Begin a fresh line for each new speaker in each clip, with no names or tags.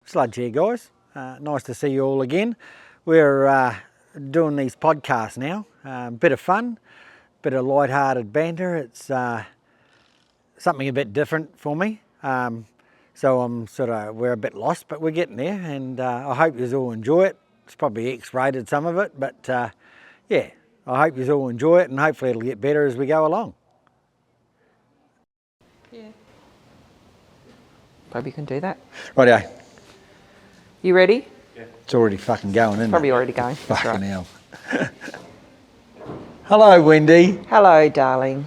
Sludge here, guys. Nice to see you all again. We're doing these podcasts now. Bit of fun, bit of light-hearted banter. It's something a bit different for me. So we're a bit lost, but we're getting there, and I hope you all enjoy it. It's probably X-rated, some of it, but yeah, I hope you all enjoy it, and hopefully it'll get better as we go along.
Yeah. Probably can do that.
Rightio.
You ready?
Yeah. It's already fucking going, isn't it?
Probably already going.
Fucking hell. Hello, Wendy.
Hello, darling.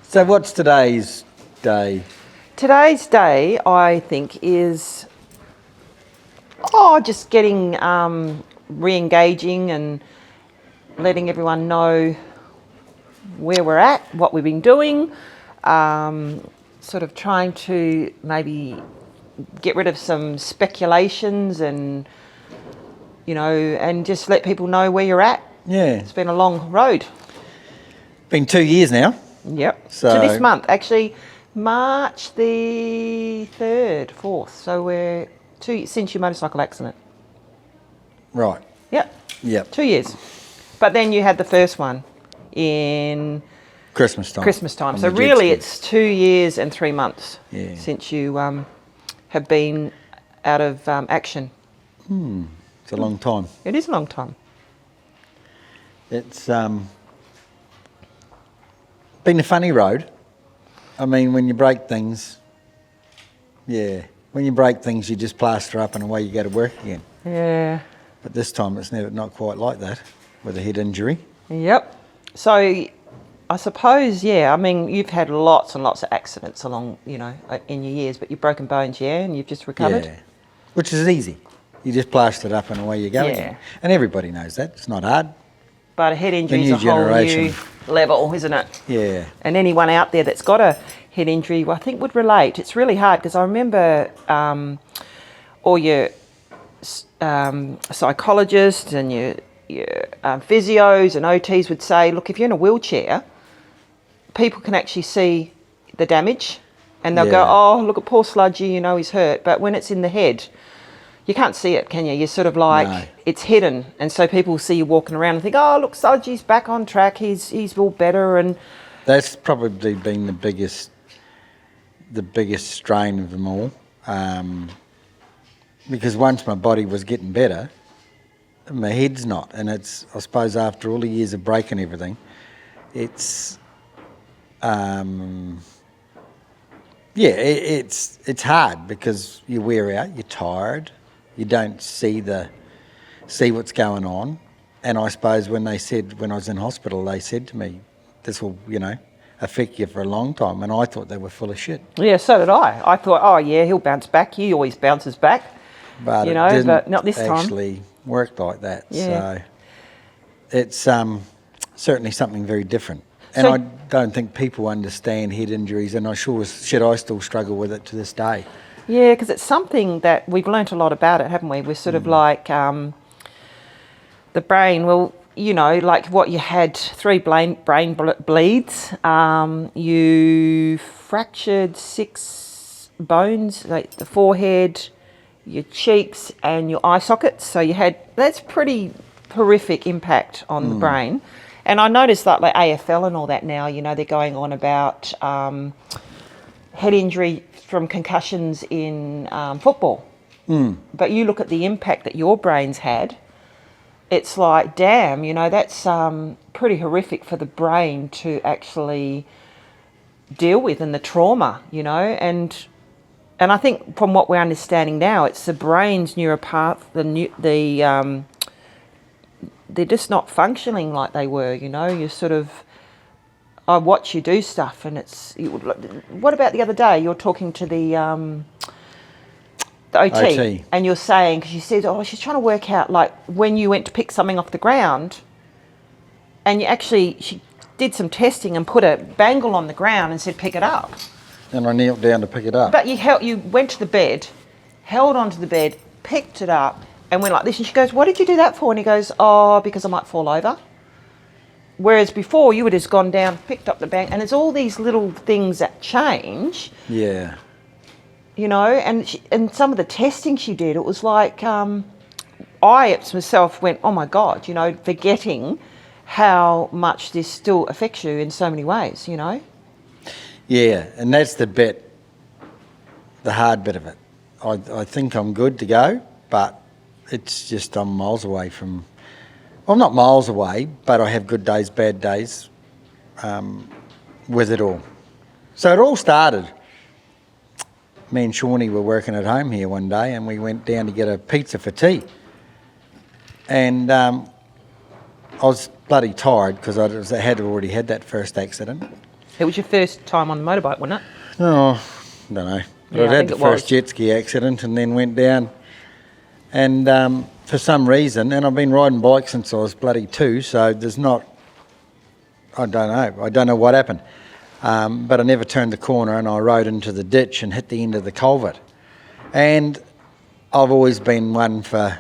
So what's today's day?
Today's day, I think, is just getting re-engaging and letting everyone know where we're at, what we've been doing, sort of trying to maybe get rid of some speculations and, and just let people know where you're at.
Yeah.
It's been a long road.
Been 2 years now.
Yep.
So
to this month, actually, March the 3rd, 4th. So we're since your motorcycle accident.
Right.
Yep. 2 years. But then you had the first one in
Christmas time.
So really it's 2 years and 3 months since you have been out of action.
It's a long time.
It is a long time.
It's been a funny road. I mean, when you break things, when you break things, you just plaster up and away you go to work again.
Yeah.
But this time it's not quite like that with a head injury.
Yep. So I suppose, I mean, you've had lots and lots of accidents along, in your years, but you've broken bones, and you've just recovered.
Yeah, which is easy. You just plaster it up and away you go again. And everybody knows that. It's not hard.
But a head injury is a whole new level, isn't it?
Yeah.
And anyone out there that's got a head injury, I think would relate. It's really hard because I remember all your psychologists and your physios and OTs would say, look, if you're in a wheelchair, people can actually see the damage and they'll go, oh, look at poor Sludgy, he's hurt. But when it's in the head, you can't see it, can you? You're sort of like, it's hidden. And so people see you walking around and think, oh, look, Sludgy's back on track. He's all better. And
that's probably been the biggest strain of them all. Because once my body was getting better, my head's not. And it's, I suppose, after all the years of breaking everything, it's, it's hard because you wear out, you're tired. You don't see what's going on. And I suppose when I was in hospital, they said to me, this will, affect you for a long time. And I thought they were full of shit.
Yeah, so did I. I thought, he'll bounce back. He always bounces back.
But it didn't
but not this time.
Actually work like that.
Yeah.
So it's certainly something very different. And I don't think people understand head injuries, and I still struggle with it to this day.
Yeah, because it's something that we've learnt a lot about it, haven't we? We're sort of like the brain, like what you had, 3 brain bleeds. You fractured 6 bones, like the forehead, your cheeks and your eye sockets. So that's pretty horrific impact on the brain. And I noticed that like AFL and all that now, they're going on about head injury from concussions in football. But you look at the impact that your brain's had, it's like, damn, that's pretty horrific for the brain to actually deal with, and the trauma, and I think from what we're understanding now, it's the brain's neuropath, they're just not functioning like they were, you sort of, I watch you do stuff and what about the other day, you're talking to the OT and you're saying, because she said, she's trying to work out like when you went to pick something off the ground and she did some testing and put a bangle on the ground and said, pick it up.
And I knelt down to pick it up.
But you went to the bed, held onto the bed, picked it up, and went like this. And she goes, what did you do that for? And he goes, because I might fall over. Whereas before, you would have just gone down, picked up the bank, and it's all these little things that change.
Yeah.
you know, and some of the testing she did, it was like I myself went, oh my God, you know, forgetting how much this still affects you in so many ways, you know.
Yeah, and that's the hard bit of it. I think I'm good to go, but it's just I'm miles away from, well, not miles away, but I have good days, bad days with it all. So it all started, me and Shawnee were working at home here one day and we went down to get a pizza for tea. And I was bloody tired because I had already had that first accident.
It was your first time on the motorbike, wasn't it?
Oh, I don't know. But I'd had the first jet ski accident and then went down. And for some reason, and I've been riding bikes since I was bloody 2, so there's not, I don't know what happened. But I never turned the corner and I rode into the ditch and hit the end of the culvert. And I've always been one for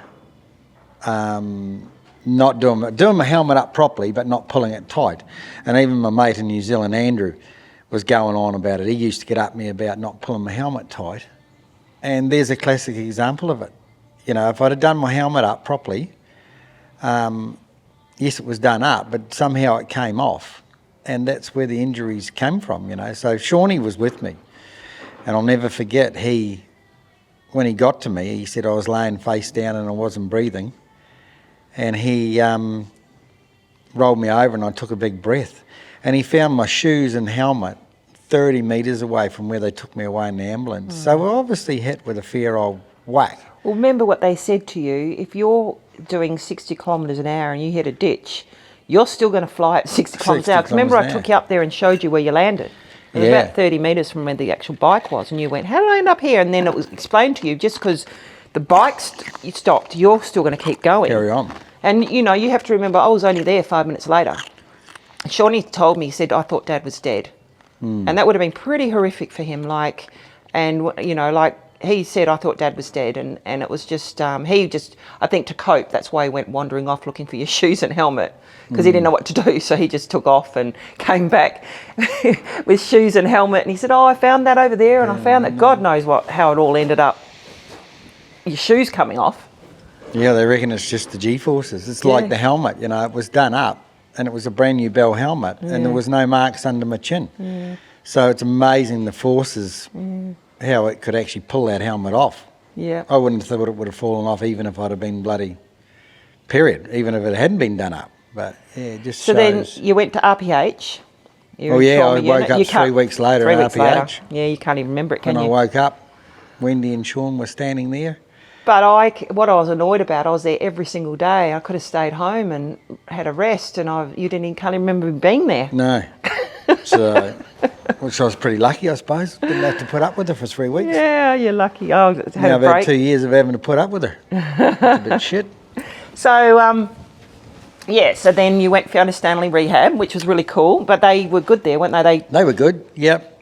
not doing my helmet up properly, but not pulling it tight. And even my mate in New Zealand, Andrew, was going on about it. He used to get up me about not pulling my helmet tight. And there's a classic example of it. You know, if I'd have done my helmet up properly, yes, it was done up, but somehow it came off. And that's where the injuries came from, you know. So Shawnee was with me. And I'll never forget, when he got to me, he said I was laying face down and I wasn't breathing. And he rolled me over and I took a big breath. And he found my shoes and helmet 30 metres away from where they took me away in the ambulance. So we're obviously hit with a fair old whack.
Well, remember what they said to you, if you're doing 60 kilometres an hour and you hit a ditch, you're still going to fly at 60 kilometres an hour. Because remember I took you up there and showed you where you landed. It was about 30 metres from where the actual bike was, and you went, how did I end up here? And then it was explained to you, just because the bike stopped, you're still going to keep going.
Carry on.
And, you know, you have to remember, I was only there 5 minutes later. Shawnee told me, he said, I thought Dad was dead. And that would have been pretty horrific for him, like, and, you know, like, he said, I thought Dad was dead, and it was just, I think to cope, that's why he went wandering off looking for your shoes and helmet, because he didn't know what to do, so he just took off and came back with shoes and helmet, and he said, oh, I found that over there, and I found that, God knows how it all ended up, your shoes coming off.
Yeah, they reckon it's just the G-forces. It's like the helmet, you know, it was done up, and it was a brand new Bell helmet, and there was no marks under my chin. So it's amazing the forces, how it could actually pull that helmet off.
Yeah.
I wouldn't have thought it would have fallen off even if I'd have been bloody, period, even if it hadn't been done up. But yeah, it just
so
shows.
Then you went to RPH.
Oh yeah, I woke up 3 weeks later at RPH. Later.
Yeah, you can't even remember it, can you?
When I woke up, Wendy and Sean were standing there.
But what I was annoyed about, I was there every single day. I could have stayed home and had a rest, and can't even remember being there.
No. So, which I was pretty lucky, I suppose. Didn't have to put up with her for 3 weeks.
Yeah, you're lucky. Oh, had a break.
I've had 2 years of having to put up with her. It's a bit shit.
So, so then you went Fiona Stanley rehab, which was really cool. But they were good there, weren't they?
They were good, yep.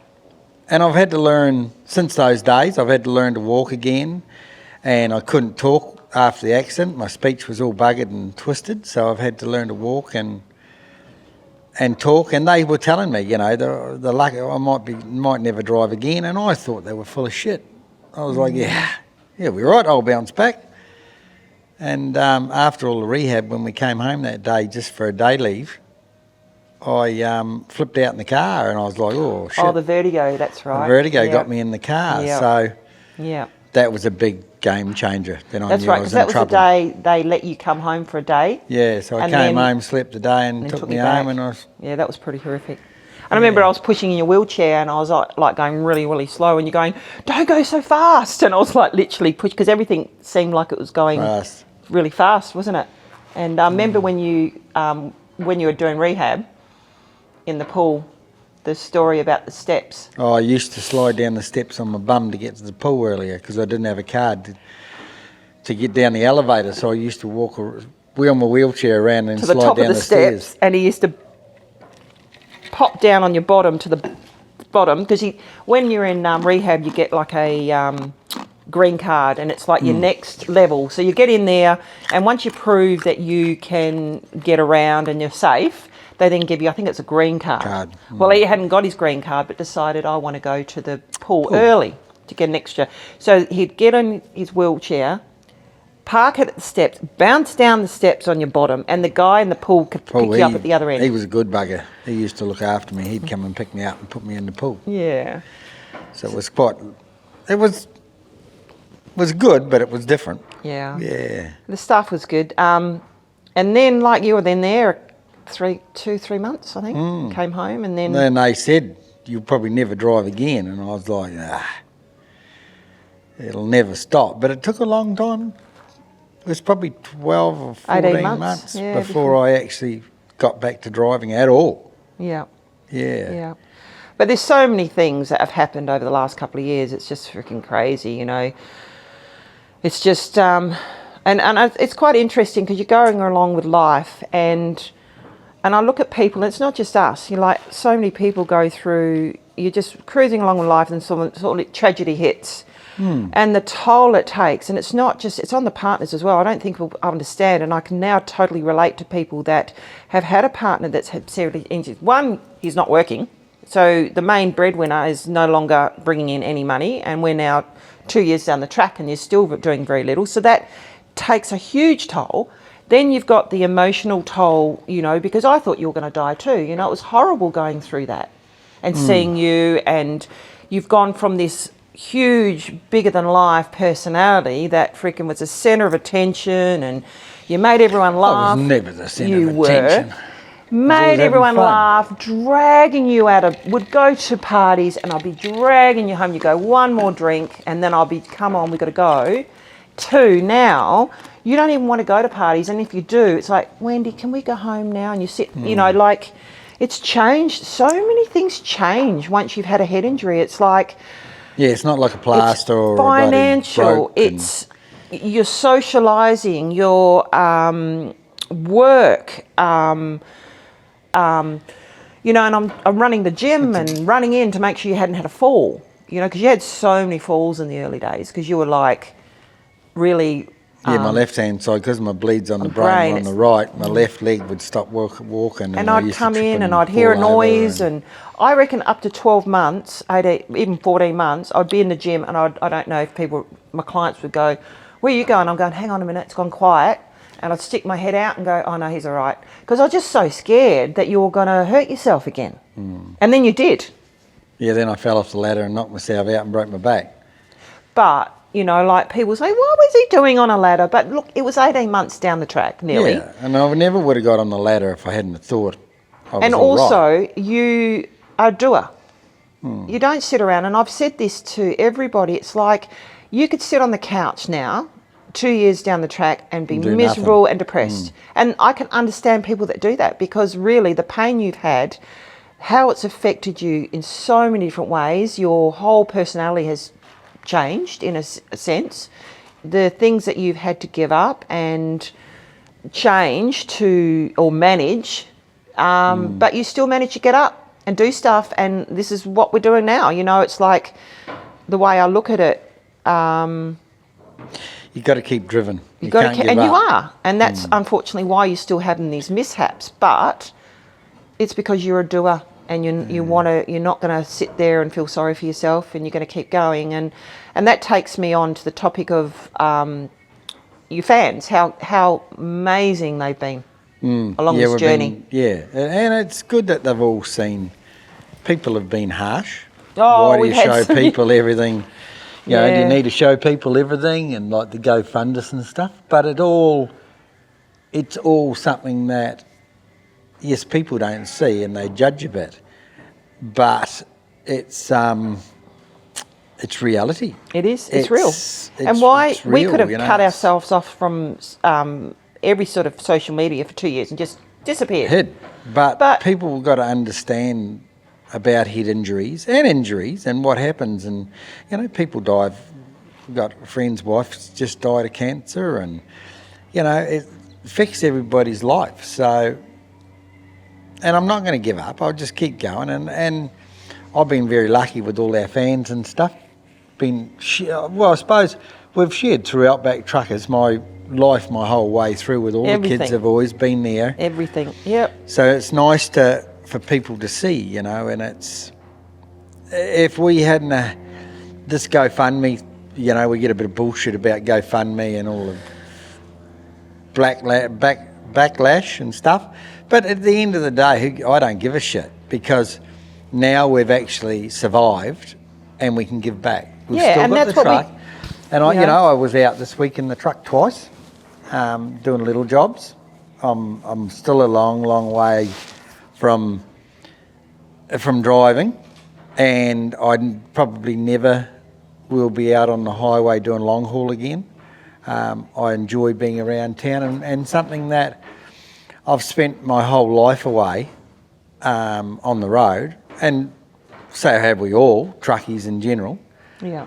And I've had to learn, since those days, I've had to learn to walk again. And I couldn't talk after the accident. My speech was all buggered and twisted, so I've had to learn to walk and talk. And they were telling me, you know, the luck I might never drive again. And I thought they were full of shit. I was like, yeah, we're right. I'll bounce back. And after all the rehab, when we came home that day, just for a day leave, I flipped out in the car, and I was like, oh shit.
Oh, the vertigo. That's right.
The vertigo got me in the car.
Yep.
So that was a big game changer. Then I knew
right,
I was in trouble. That was the day
they let you come home for a day.
Yeah, so I came home, slept a day, and took me home, and I was.
Yeah, that was pretty horrific. I remember I was pushing in your wheelchair, and I was like going really, really slow, and you're going, "Don't go so fast!" And I was like literally push because everything seemed like it was going really fast, wasn't it? And I remember when you were doing rehab in the pool. The story about the steps.
Oh, I used to slide down the steps on my bum to get to the pool earlier because I didn't have a card to get down the elevator. So I used to wheel my wheelchair around and slide down the stairs.
And he used to pop down on your bottom to the bottom because when you're in rehab, you get like a green card, and it's like your next level. So you get in there, and once you prove that you can get around and you're safe, they then give you, I think it's a green card. Well, he hadn't got his green card, but decided I want to go to the pool early. to get an extra. So he'd get on his wheelchair, park it at the steps, bounce down the steps on your bottom, and the guy in the pool could pick you up at the other end.
He was a good bugger. He used to look after me. He'd come and pick me up and put me in the pool.
Yeah.
So it was quite... It was good, but it was different.
Yeah.
Yeah.
The staff was good. And then, like, you were then there 3 months, I think, came home, and then...
Then they said, you'll probably never drive again. And I was like, it'll never stop. But it took a long time. It was probably 12 or 14 months before I actually got back to driving at all.
Yeah.
Yeah.
Yeah. But there's so many things that have happened over the last couple of years. It's just freaking crazy, you know. It's just, and it's quite interesting because you're going along with life, and I look at people, and it's not just us. You like, so many people go through. You're just cruising along with life, and sort of tragedy hits, and the toll it takes. And it's not just, it's on the partners as well. I don't think people understand, and I can now totally relate to people that have had a partner that's had seriously injured. One, he's not working. So the main breadwinner is no longer bringing in any money, and we're now 2 years down the track and you're still doing very little. So that takes a huge toll. Then you've got the emotional toll, you know, because I thought you were going to die too. You know, it was horrible going through that and seeing you, and you've gone from this huge, bigger than life personality that freaking was the centre of attention, and you made everyone laugh.
I was never the centre of attention.
Made everyone laugh, dragging you out of, would go to parties and I'll be dragging you home. You go, one more drink, and then I'll be, come on, we've got to go. 2, now, you don't even want to go to parties. And if you do, it's like, Wendy, can we go home now? And you sit, you know, like, it's changed. So many things change once you've had a head injury. It's like...
Yeah, it's not like a plaster or
financial. It's, you're socialising, your work... you know, and I'm running the gym and running in to make sure you hadn't had a fall, you know, because you had so many falls in the early days because you were like really...
Yeah, my left-hand side, because my bleed's on the brain on the right, my left leg would stop walking.
And I'd come in and I'd hear a noise, and I reckon up to 12 months, 18, even 14 months, I'd be in the gym, and I don't know if people, my clients would go, where are you going? I'm going, hang on a minute, it's gone quiet. And I'd stick my head out and go, oh no, he's all right. Because I was just so scared that you were going to hurt yourself again. And then you did.
Yeah, then I fell off the ladder and knocked myself out and broke my back.
But, you know, like people say, what was he doing on a ladder? But look, it was 18 months down the track, nearly.
Yeah, and I never would have got on the ladder if I hadn't thought I was
and
all
also,
right.
You are a doer. You don't sit around, and I've said this to everybody, it's like you could sit on the couch now, 2 years down the track, and be miserable and depressed. And I can understand people that do that, because really the pain you've had, how it's affected you in so many different ways, your whole personality has changed in a sense. The things that you've had to give up and change to, or manage, but you still manage to get up and do stuff, and this is what we're doing now. You know, it's like the way I look at it,
you've got to keep driven.
You are, and that's unfortunately why you're still having these mishaps. But it's because you're a doer, and you're not going to sit there and feel sorry for yourself, and you're going to keep going. And that takes me on to the topic of your fans, how amazing they've been along this journey.
And it's good that they've all seen. People have been harsh.
Oh,
why do you show people everything? You know, do you need to show people everything, and like the GoFundMe and stuff? But it's all something that, yes, people don't see and they judge a bit, but it's reality.
It is. It's real. And why we could have cut ourselves off from every sort of social media for 2 years and just disappeared.
But people have got to understand about head injuries and what happens, and you know, people die. I've got a friend's wife just died of cancer, and you know, it affects everybody's life. So, and I'm not going to give up. I'll just keep going, and I've been very lucky with all our fans and stuff. Well, I suppose we've shared through Outback Truckers my life, my whole way through, with all the kids have always been there.
Everything, yep.
So it's nice for people to see, you know, and it's, if we hadn't this GoFundMe, you know, we get a bit of bullshit about GoFundMe and all the backlash and stuff. But at the end of the day, I don't give a shit, because now we've actually survived and we can give back. We've
Yeah,
still
and
got
that's
the
what we-
truck. And I was out this week in the truck twice, doing little jobs. I'm still a long way from driving, and I probably never will be out on the highway doing long haul again. I enjoy being around town, and something that I've spent my whole life away on the road, and so have we all, truckies in general.
Yeah.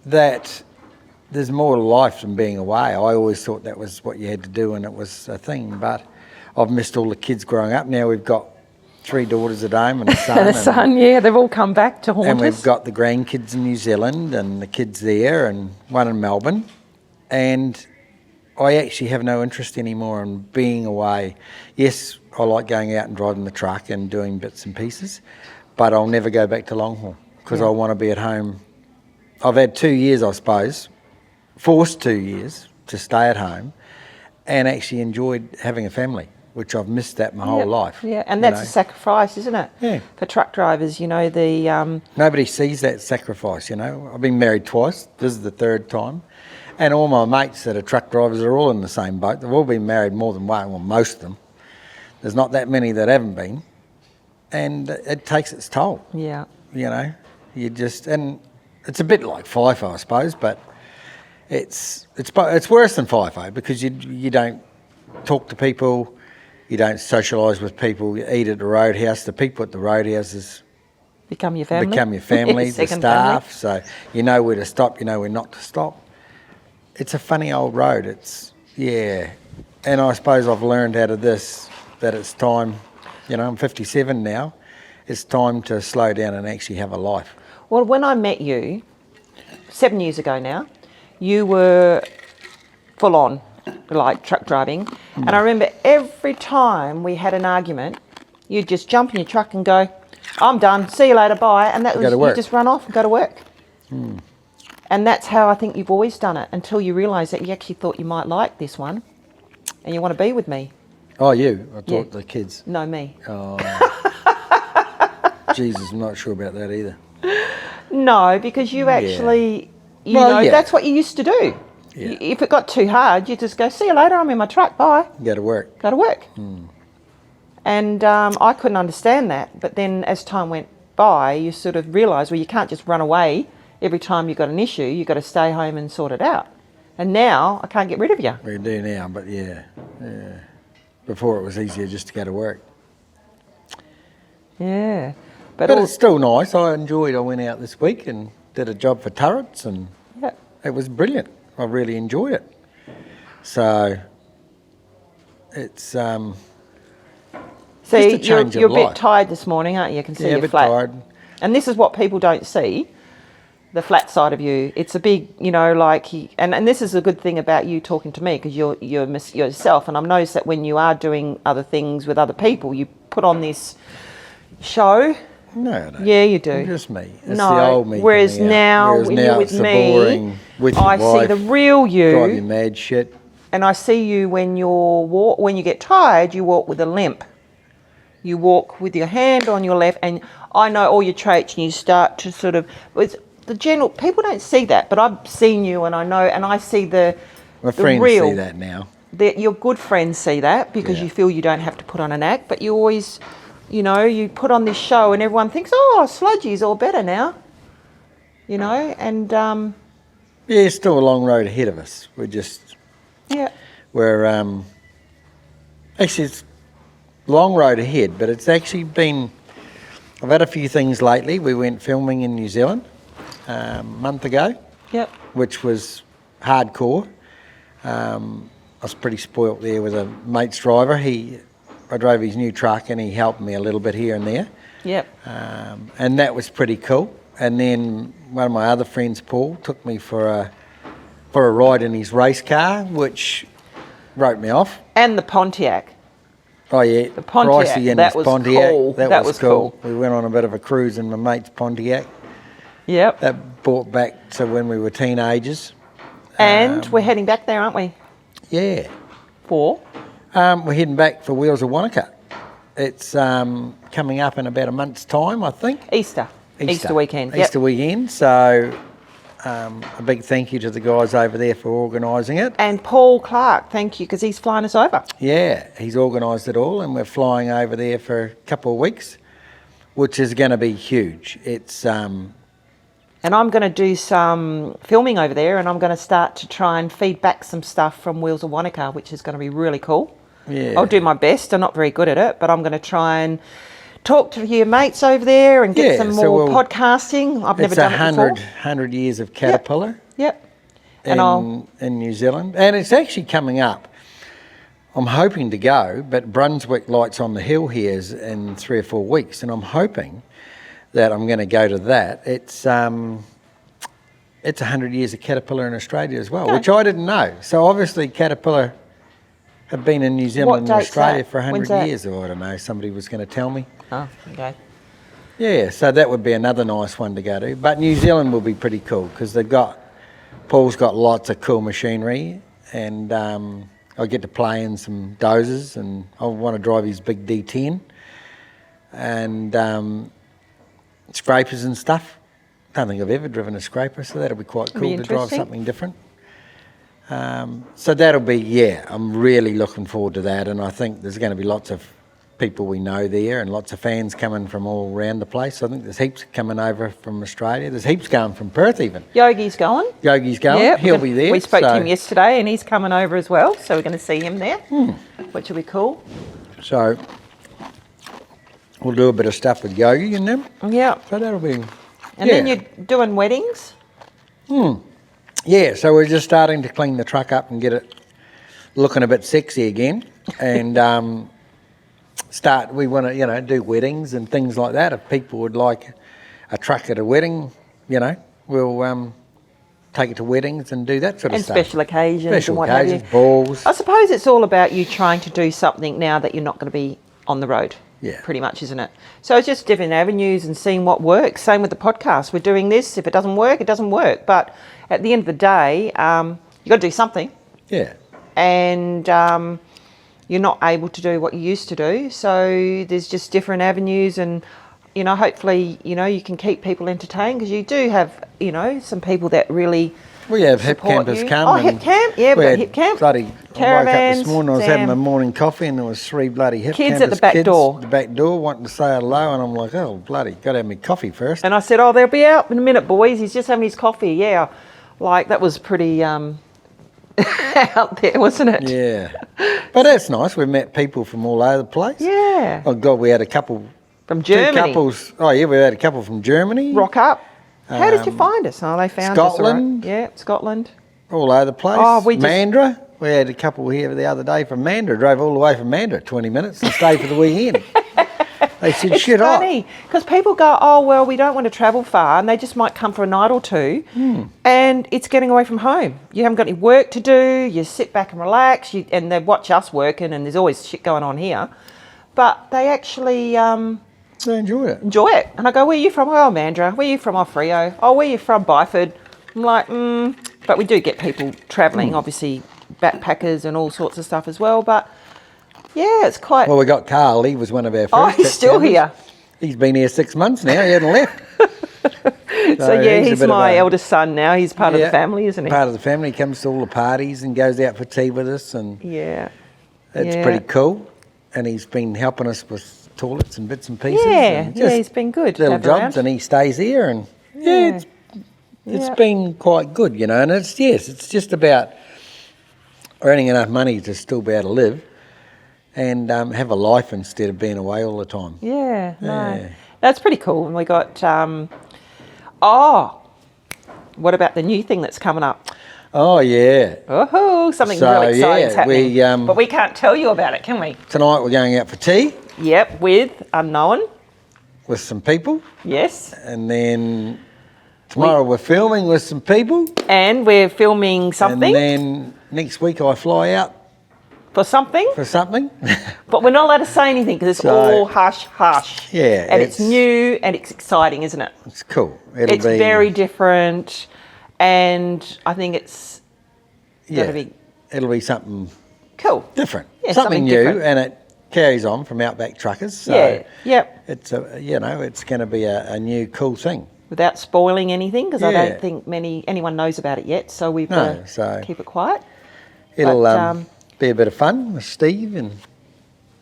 That there's more to life than being away. I always thought that was what you had to do and it was a thing, but I've missed all the kids growing up. Now we've got 3 daughters at home and a son.
And the son, yeah, they've all come back to haunt us.
And we've got the grandkids in New Zealand and the kids there and one in Melbourne. And I actually have no interest anymore in being away. Yes, I like going out and driving the truck and doing bits and pieces, but I'll never go back to long haul because I want to be at home. I've had 2 years, I suppose, forced 2 years to stay at home and actually enjoyed having a family, which I've missed that my whole life.
Yeah, and that's a sacrifice, isn't it?
Yeah.
For truck drivers, you know, the...
Nobody sees that sacrifice, you know. I've been married twice. This is the 3rd time. And all my mates that are truck drivers are all in the same boat. They've all been married more than one, well, most of them. There's not that many that haven't been. And it takes its toll.
Yeah.
You know, and it's a bit like FIFO, I suppose, but it's worse than FIFO because you don't talk to people, you don't socialise with people, you eat at the roadhouse. The people at the roadhouses
become your family.
The staff, so you know where to stop, you know where not to stop. It's a funny old road. And I suppose I've learned out of this that it's time, you know, I'm 57 now, it's time to slow down and actually have a life.
Well, when I met you 7 years ago now, you were full on, like truck driving. And I remember every time we had an argument, you'd just jump in your truck and go, I'm done, see you later, bye. And that was, you just run off and go to work. And that's how I think you've always done it, until you realise that you actually thought you might like this one and you want to be with me.
Oh, you? I thought the kids.
No, me.
Oh. Jesus, I'm not sure about that either.
No, because you actually, that's what you used to do.
Yeah.
If it got too hard, you just go, see you later, I'm in my truck, bye.
Go to work.
Go to work. And I couldn't understand that. But then as time went by, you sort of realised, well, you can't just run away every time you've got an issue. You've got to stay home and sort it out. And now I can't get rid of you.
We do now, but yeah. Before it was easier just to go to work.
Yeah.
But it's still nice. I went out this week and did a job for turrets and it was brilliant. I really enjoyed it. So it's
See,
just a change
you're
of
a bit
life.
tired this morning, aren't you? I can see
a
you're
bit
flat.
tired.
And this is what people don't see, the flat side of you. It's a big, you know, like, and this is a good thing about you talking to me, because you're yourself. And I've noticed that when you are doing other things with other people, you put on this show.
No.
Yeah, you do.
I'm just me. It's
no,
the old me.
whereas now when you're with
it's the
me,
boring, with your
I
wife,
see the real you.
drive you mad shit.
And I see you when when you get tired, you walk with a limp. You walk with your hand on your left, and I know all your traits, and you start to sort of. It's the general. People don't see that, but I've seen you, and I know, and I see
My friends
real,
see that now.
Your good friends see that because you feel you don't have to put on an act, but you always, you know, you put on this show, and everyone thinks, oh, Sludgy's all better now. You know, and
Yeah, still a long road ahead of us. We're actually it's a long road ahead, but it's actually been. I've had a few things lately. We went filming in New Zealand a month ago.
Yep.
Which was hardcore. I was pretty spoilt there with a mate's driver. I drove his new truck and he helped me a little bit here and there.
Yep.
And that was pretty cool. And then one of my other friends, Paul, took me for a ride in his race car, which wrote me off.
And the Pontiac.
Oh yeah,
the Pontiac.
Pricey in
That
his
was
Pontiac.
cool.
That was cool. We went on a bit of a cruise in my mate's Pontiac.
Yep.
That brought back to when we were teenagers.
And we're heading back there, aren't we?
Yeah.
For?
We're heading back for Wheels of Wanaka. It's coming up in about a month's time, I think.
Easter weekend.
Easter weekend. So a big thank you to the guys over there for organising it.
And Paul Clark, thank you, because he's flying us over.
Yeah, he's organised it all, and we're flying over there for a couple of weeks, which is going to be huge. It's
and I'm going to do some filming over there, and I'm going to start to try and feed back some stuff from Wheels of Wanaka, which is going to be really cool.
Yeah.
I'll do my best. I'm not very good at it, but I'm going to try and talk to your mates over there and get some more podcasting. I've never done it before.
100 years of Caterpillar.
Yep.
In New Zealand. And it's actually coming up. I'm hoping to go, but Brunswick Lights on the Hill here is in 3 or 4 weeks, and I'm hoping that I'm going to go to that. It's 100 years of Caterpillar in Australia as well, which I didn't know. So obviously Caterpillar have been in New Zealand and Australia for 100 years, or I don't know, somebody was going to tell me.
Oh, okay.
Yeah, so that would be another nice one to go to. But New Zealand will be pretty cool because Paul's got lots of cool machinery, and I get to play in some dozers, and I want to drive his big D10 and scrapers and stuff. I don't think I've ever driven a scraper, so that'll be quite cool to drive something different. So that'll be, I'm really looking forward to that, and I think there's going to be lots of people we know there and lots of fans coming from all around the place. I think there's heaps coming over from Australia. There's heaps going from Perth even.
Yogi's going.
Yep, he'll be there.
We spoke to him yesterday, and he's coming over as well, so we're going to see him there, which will be cool.
So we'll do a bit of stuff with Yogi and them.
Yeah.
So that'll be...
And then you're doing weddings?
Yeah, so we're just starting to clean the truck up and get it looking a bit sexy again. And we want to, do weddings and things like that. If people would like a truck at a wedding, we'll take it to weddings and do that sort of stuff.
And special occasions and what have you.
Balls.
I suppose it's all about you trying to do something now that you're not going to be on the road.
Yeah.
Pretty much, isn't it? So it's just different avenues and seeing what works. Same with the podcast. We're doing this. If it doesn't work, it doesn't work. But at the end of the day, you've got to do something.
Yeah.
And you're not able to do what you used to do. So there's just different avenues, and hopefully you can keep people entertained, because you do have some people that really.
We have hip campers come.
Oh, hip camp? Yeah, we've got hip camp.
Bloody,
Caravans.
I woke up this morning, I was having my morning coffee, and there was 3 bloody hip
kids
campers.
at the back door.
At the back door wanting to say hello, and I'm like, oh, bloody, got to have me coffee first.
And I said, they'll be out in a minute, boys. He's just having his coffee. Yeah. Like, that was pretty out there, wasn't it?
Yeah. But that's nice. We met people from all over the place.
Yeah.
Oh, God, we had a couple.
From Germany.
2 couples. Oh, yeah, we had a couple from Germany.
Rock up. How did you find us? Oh, they found us.
Scotland.
Yeah, Scotland.
All over the place.
Oh,
Mandurah. We had a couple here the other day from Mandurah. Drove all the way from Mandurah, 20 minutes, and stayed for the weekend. They said,
it's funny, because people go, oh, well, we don't want to travel far, and they just might come for a night or two, and it's getting away from home. You haven't got any work to do, you sit back and relax, and they watch us working, and there's always shit going on here. But they actually...
they enjoy it.
Enjoy it. And I go, where are you from? Oh, Mandurah. Where are you from? Oh, Freo. Oh, where are you from? Byford. I'm like, But we do get people travelling, obviously backpackers and all sorts of stuff as well. But yeah, it's quite...
Well, we got Carl. He was one of our first.
Oh, he's still here.
He's been here 6 months now. He hasn't left.
So yeah, he's my eldest son now. He's part of the family, isn't he?
Part of the family. He comes to all the parties and goes out for tea with us. And
yeah.
It's pretty cool. And he's been helping us with toilets and bits and pieces.
Yeah, he's been good.
Little jobs, and he stays here. And it's been quite good, And it's just about earning enough money to still be able to live and have a life instead of being away all the time.
Yeah, no. That's pretty cool. And we got, what about the new thing that's coming up?
Oh, yeah.
Oh, something really exciting is happening. But we can't tell you about it, can we?
Tonight we're going out for tea.
Yep, with Unknown.
With some people.
Yes.
And then tomorrow we're filming with some people.
And we're filming something.
And then next week I fly out
For something.
For something.
But we're not allowed to say anything because it's all hush hush.
Yeah.
And it's new and it's exciting, isn't it?
It's cool.
It's very different, and I think it's going to be...
It'll be something
cool.
different.
Yeah,
something new,
different.
and it carries on from Outback Truckers. So it's it's going to be a new cool thing.
Without spoiling anything, because I don't think anyone knows about it yet, so we've got to keep it quiet.
It'll be a bit of fun with Steve and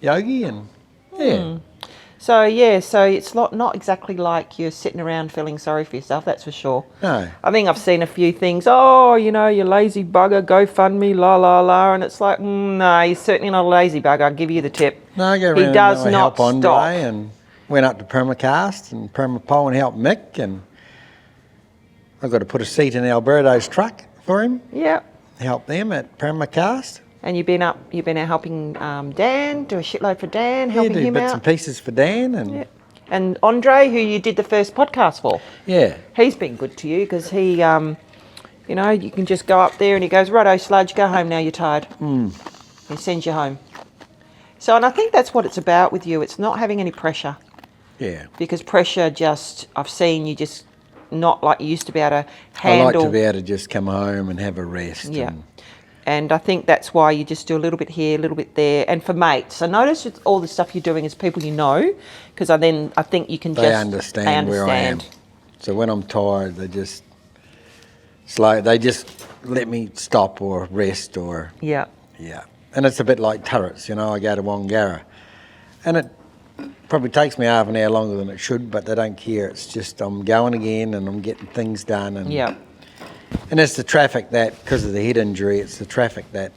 Yogi and
So it's not exactly like you're sitting around feeling sorry for yourself, that's for sure.
No.
I think I've seen a few things, you lazy bugger, go fund me, la la la, and it's like, no, he's certainly not a lazy bugger, I'll give you the tip.
No, I go around
he does
and
not
help Andre
stop.
and went up to Permacast and Permapole and helped Mick, and I've got to put a seat in Alberto's truck for him.
Yeah.
Help them at Permacast.
And you've been out helping Dan, do a shitload for Dan, helping him out.
Bits and pieces for Dan.
And Andre, who you did the first podcast for.
Yeah.
He's been good to you because he, you can just go up there and he goes, righto, Sludge, go home now, you're tired. He sends you home. So, and I think that's what it's about with you. It's not having any pressure.
Yeah.
Because pressure I've seen you just not like you used to be able to handle.
I like to be able to just come home and have a rest.
Yeah. And I think that's why you just do a little bit here, a little bit there. And for mates, I notice all the stuff you're doing is people you know, because I think you can
they understand where I am. So when I'm tired, they just let me stop or rest or...
Yeah.
Yeah. And it's a bit like turrets, I go to Wangara. And it probably takes me half an hour longer than it should, but they don't care. It's just I'm going again and I'm getting things done. And
yeah.
And it's the traffic that, because of the head injury, it's the traffic that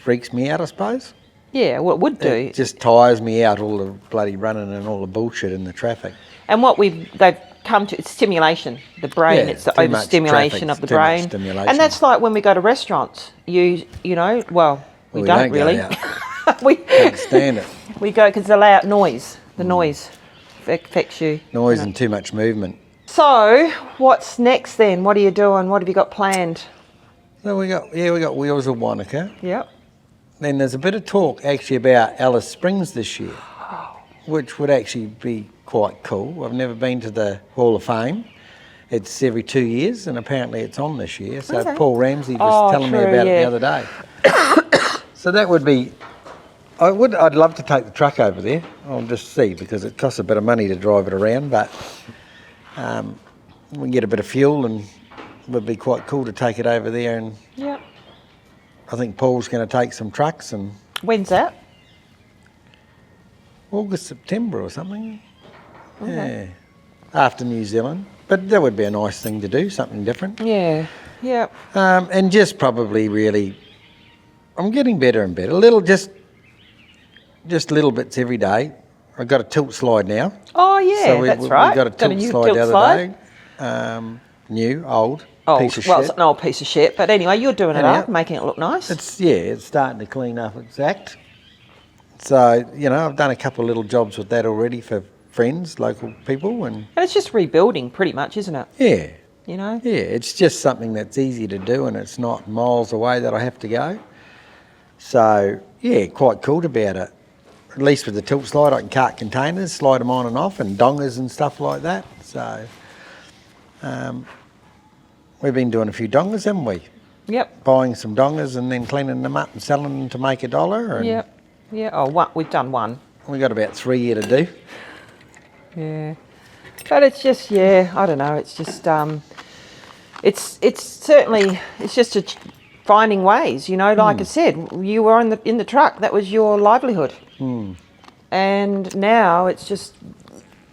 freaks me out, I suppose.
Yeah, well, it would do.
It just tires me out, all the bloody running and all the bullshit in the traffic.
And what they've come to, it's stimulation, the brain. It's the overstimulation of the brain. And that's like when we go to restaurants. We don't really.
Go out. We can't stand it.
We go because the loud noise. The noise affects you.
Noise and too much movement.
So, what's next then? What are you doing? What have you got planned?
So we got Wheels of Wanaka.
Yep.
Then there's a bit of talk actually about Alice Springs this year, which would actually be quite cool. I've never been to the Hall of Fame. It's every 2 years, and apparently it's on this year. So Paul Ramsey was telling me about it the other day. So that would be... I'd love to take the truck over there. I'll just see, because it costs a bit of money to drive it around, but we can get a bit of fuel, and it would be quite cool to take it over there. And I think Paul's going to take some trucks. And
when's that?
August, September or something. Okay. Yeah, after New Zealand. But that would be a nice thing to do, something different.
Yeah, yeah.
And just probably really, I'm getting better and better. Just little bits every day. I've got a tilt slide now.
Oh yeah,
so
that's right.
We got a tilt slide the other day. New, old, piece of shit.
Well, it's an old piece of shit, but anyway, you're doing it up, making it look nice.
It's starting to clean up exact. So, I've done a couple of little jobs with that already for friends, local people. And
it's just rebuilding pretty much, isn't it?
Yeah.
Yeah,
it's just something that's easy to do, and it's not miles away that I have to go. So, quite cool to be able to, at least with the tilt slide, I can cart containers, slide them on and off, and dongers and stuff like that. So, we've been doing a few dongers, haven't we?
Yep.
Buying some dongers and then cleaning them up and selling them to make $1.
Yep. Yeah. Oh, we've done one.
We've got about 3 here to do.
Yeah. But it's just, I don't know. It's just, it's certainly, it's just finding ways, like I said, you were in the truck, that was your livelihood. And now it's just,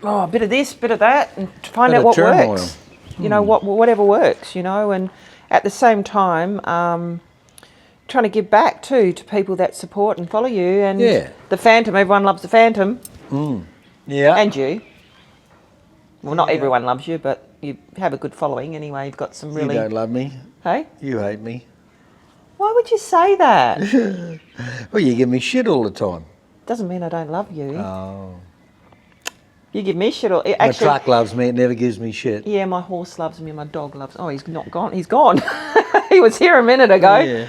a bit of this, bit of that, and to find out what works. Whatever works, and at the same time, trying to give back to people that support and follow you. And the Phantom, everyone loves the Phantom.
Yeah.
And you. Well, not everyone loves you, but you have a good following anyway. You've got some really...
You don't love me.
Hey?
You hate me.
Why would you say that?
Well, you give me shit all the time.
Doesn't mean I don't love you.
Oh.
You give me shit all... Actually,
my truck loves me, it never gives me shit.
Yeah, my horse loves me, my dog loves... Oh, he's not gone. He's gone. He was here a minute ago.
Yeah.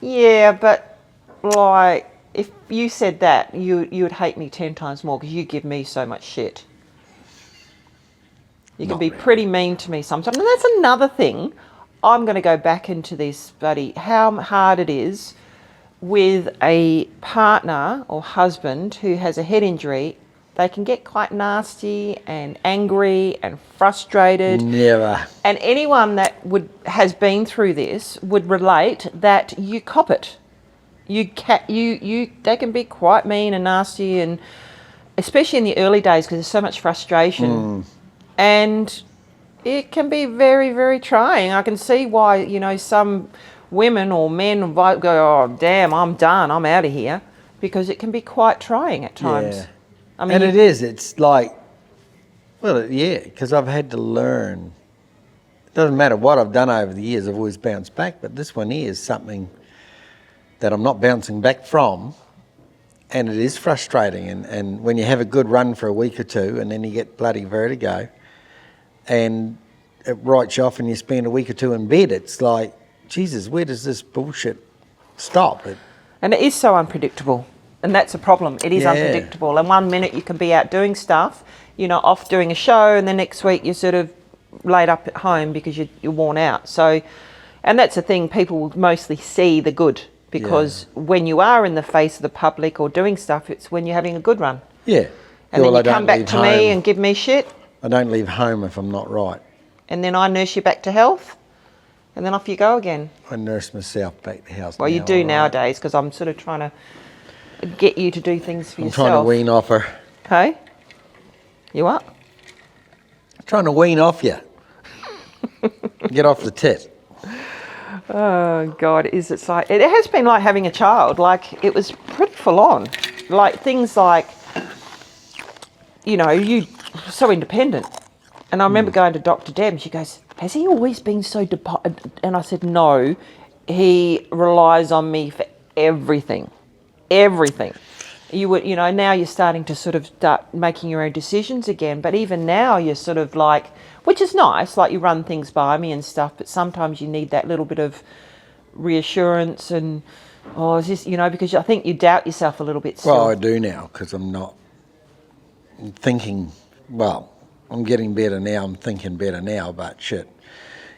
Yeah, but like if you said that, you would hate me 10 times more because you give me so much shit. You can
Not
be
really.
pretty mean to me sometimes. And that's another thing. I'm going to go back into this, buddy, how hard it is with a partner or husband who has a head injury. They can get quite nasty and angry and frustrated.
Never.
And anyone that has been through this would relate that you cop it. They can be quite mean and nasty, and especially in the early days because there's so much frustration. And it can be very, very trying. I can see why, some women or men go, oh, damn, I'm done, I'm out of here, because it can be quite trying at times.
Yeah.
I mean,
And it is. It's like, well, yeah, because I've had to learn. It doesn't matter what I've done over the years, I've always bounced back. But this one is something that I'm not bouncing back from. And it is frustrating. And when you have a good run for a week or two and then you get bloody vertigo and it writes you off and you spend a week or two in bed, it's like, Jesus, where does this bullshit stop?
And it is so unpredictable. And that's a problem. It is unpredictable. And 1 minute you can be out doing stuff, off doing a show, and the next week you're sort of laid up at home because you're worn out. So, and that's the thing, people will mostly see the good, because when you are in the face of the public or doing stuff, it's when you're having a good run.
Yeah.
And then you come back to me and give me shit.
I don't leave home if I'm not right.
And then I nurse you back to health, and then off you go again.
I nurse myself back to house.
Well, you do nowadays, because I'm sort of trying to get you to do things for yourself.
I'm trying to wean off her.
Okay. You what?
I'm trying to wean off you. Get off the tit.
Oh, God, it has been like having a child. Like, it was pretty full on. Like, things like, you're so independent. And I remember going to Dr. Deb, and she goes, has he always been so And I said, no, he relies on me for everything. Everything. You would, now you're starting to sort of start making your own decisions again. But even now you're sort of like, which is nice, like you run things by me and stuff, but sometimes you need that little bit of reassurance and, is this, because I think you doubt yourself a little bit still.
Well, I do now, because I'm thinking, I'm getting better now, I'm thinking better now, but shit.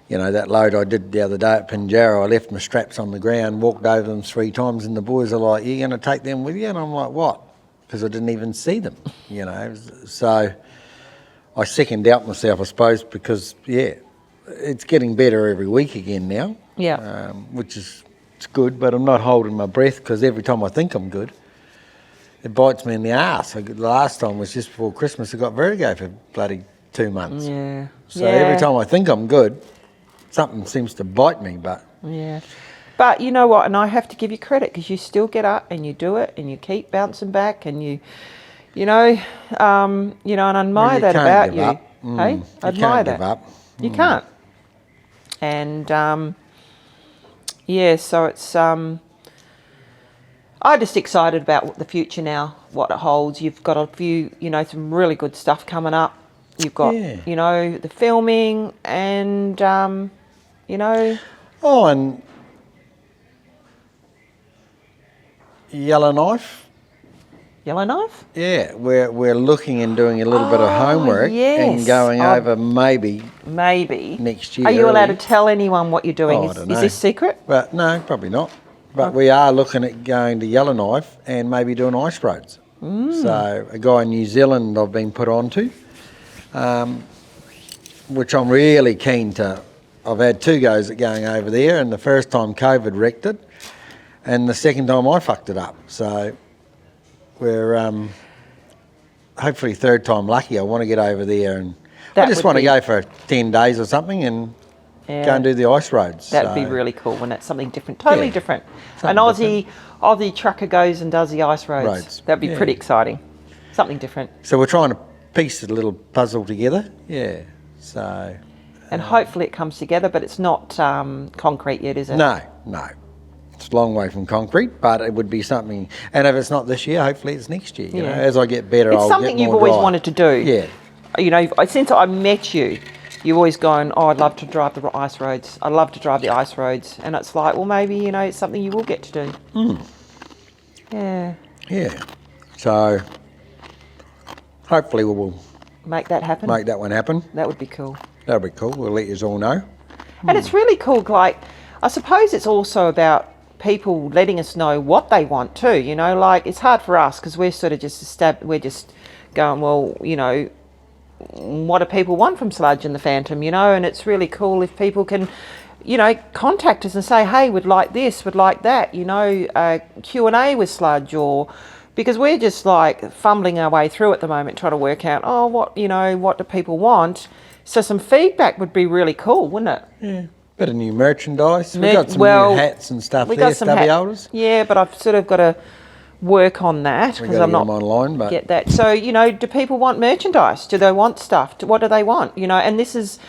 That load I did the other day at Pinjarra, I left my straps on the ground, walked over them 3 times, and the boys are like, you going to take them with you? And I'm like, what? Because I didn't even see them, So I second doubt myself, I suppose, because, it's getting better every week again now.
Yeah.
Which is it's good, but I'm not holding my breath, because every time I think I'm good, it bites me in the arse. The last time was just before Christmas. I got vertigo for bloody 2 months.
Yeah.
So every time I think I'm good, something seems to bite me, but...
Yeah. But you know what? And I have to give you credit, because you still get up and you do it and you keep bouncing back and and I admire that about you. Hey? I admire that.
Give up.
You can't. And, so it's... I'm just excited about what the future now, what it holds. You've got a few, some really good stuff coming up. You've got, the filming and,
Oh, and Yellowknife.
Yellowknife?
Yeah, we're looking and doing a little bit of homework and going over maybe next year.
Are you allowed to tell anyone what you're doing?
I don't know.
Is this secret?
But no, probably not. But we are looking at going to Yellowknife and maybe doing ice roads. So a guy in New Zealand I've been put onto, which I'm really keen to. I've had 2 goes at going over there, and the first time COVID wrecked it, and the second time I fucked it up. So we're hopefully 3rd time lucky. I want to get over there, and I just want to go for 10 days or something and go and do the ice roads.
That'd be really cool when it's something different, totally different. An Aussie trucker goes and does the ice roads. That'd be pretty exciting. Something different.
So we're trying to piece a little puzzle together. Yeah. So.
And hopefully it comes together, but it's not concrete yet, is it?
No. It's a long way from concrete, but it would be something. And if it's not this year, hopefully it's next year. You know, as I get better,
it's
I'll
something
get
you've
more
always
dry.
wanted to do.
Yeah.
Since I met you, you're always going, oh, I'd love to drive the ice roads. I'd love to drive the ice roads. And it's like, well, maybe, you know, it's something you will get to do. Yeah.
Yeah. So hopefully we'll
Make that happen.
make that one happen.
That would be cool.
That'll be cool. We'll let you all know.
And it's really cool, like, I suppose it's also about people letting us know what they want too, you know, like, it's hard for us because we're sort of just we're just going, well, you know, what do people want from Sludge and the Phantom, you know, and it's really cool if people can, you know, contact us and say, hey, we'd like this, would like that, you know, Q&A with Sludge, or because we're just like fumbling our way through at the moment trying to work out, oh, what, you know, what do people want? So some feedback would be really cool, wouldn't it?
Yeah. Bit of new merchandise. We got some new hats and stuff there, stubby holders.
Yeah, but I've sort of got to work on that because I'm not
online, but
get that. So, you know, do people want merchandise? Do they want stuff? What do they want? You know, and this is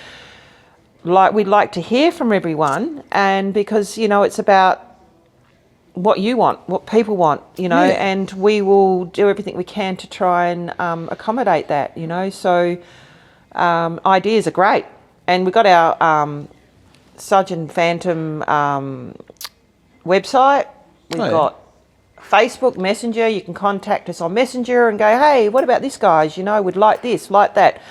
like, we'd like to hear from everyone, and because, you know, it's about what you want, what people want, you know, and we will do everything we can to try and accommodate that, you know. So ideas are great, and we've got our Sludge and Phantom website. We've got Facebook Messenger. You can contact us on Messenger and go, hey, what about this, guys? You know, we'd like this, like that.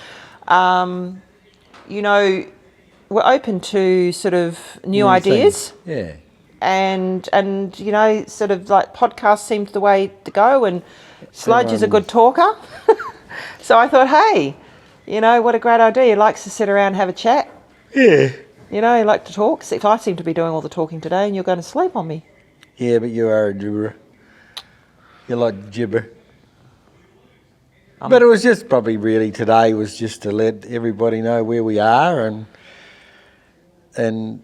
You know, we're open to sort of new ideas.
Yeah.
And you know, sort of like podcasts seems the way to go, and Sludge is a good talker. So I thought, hey, you know, what a great idea. He likes to sit around and have a chat.
Yeah.
You know, he likes to talk. If I seem to be doing all the talking today and you're going to sleep on me.
Yeah, but you are a gibber. You like gibber. But it was just probably really today was just to let everybody know where we are and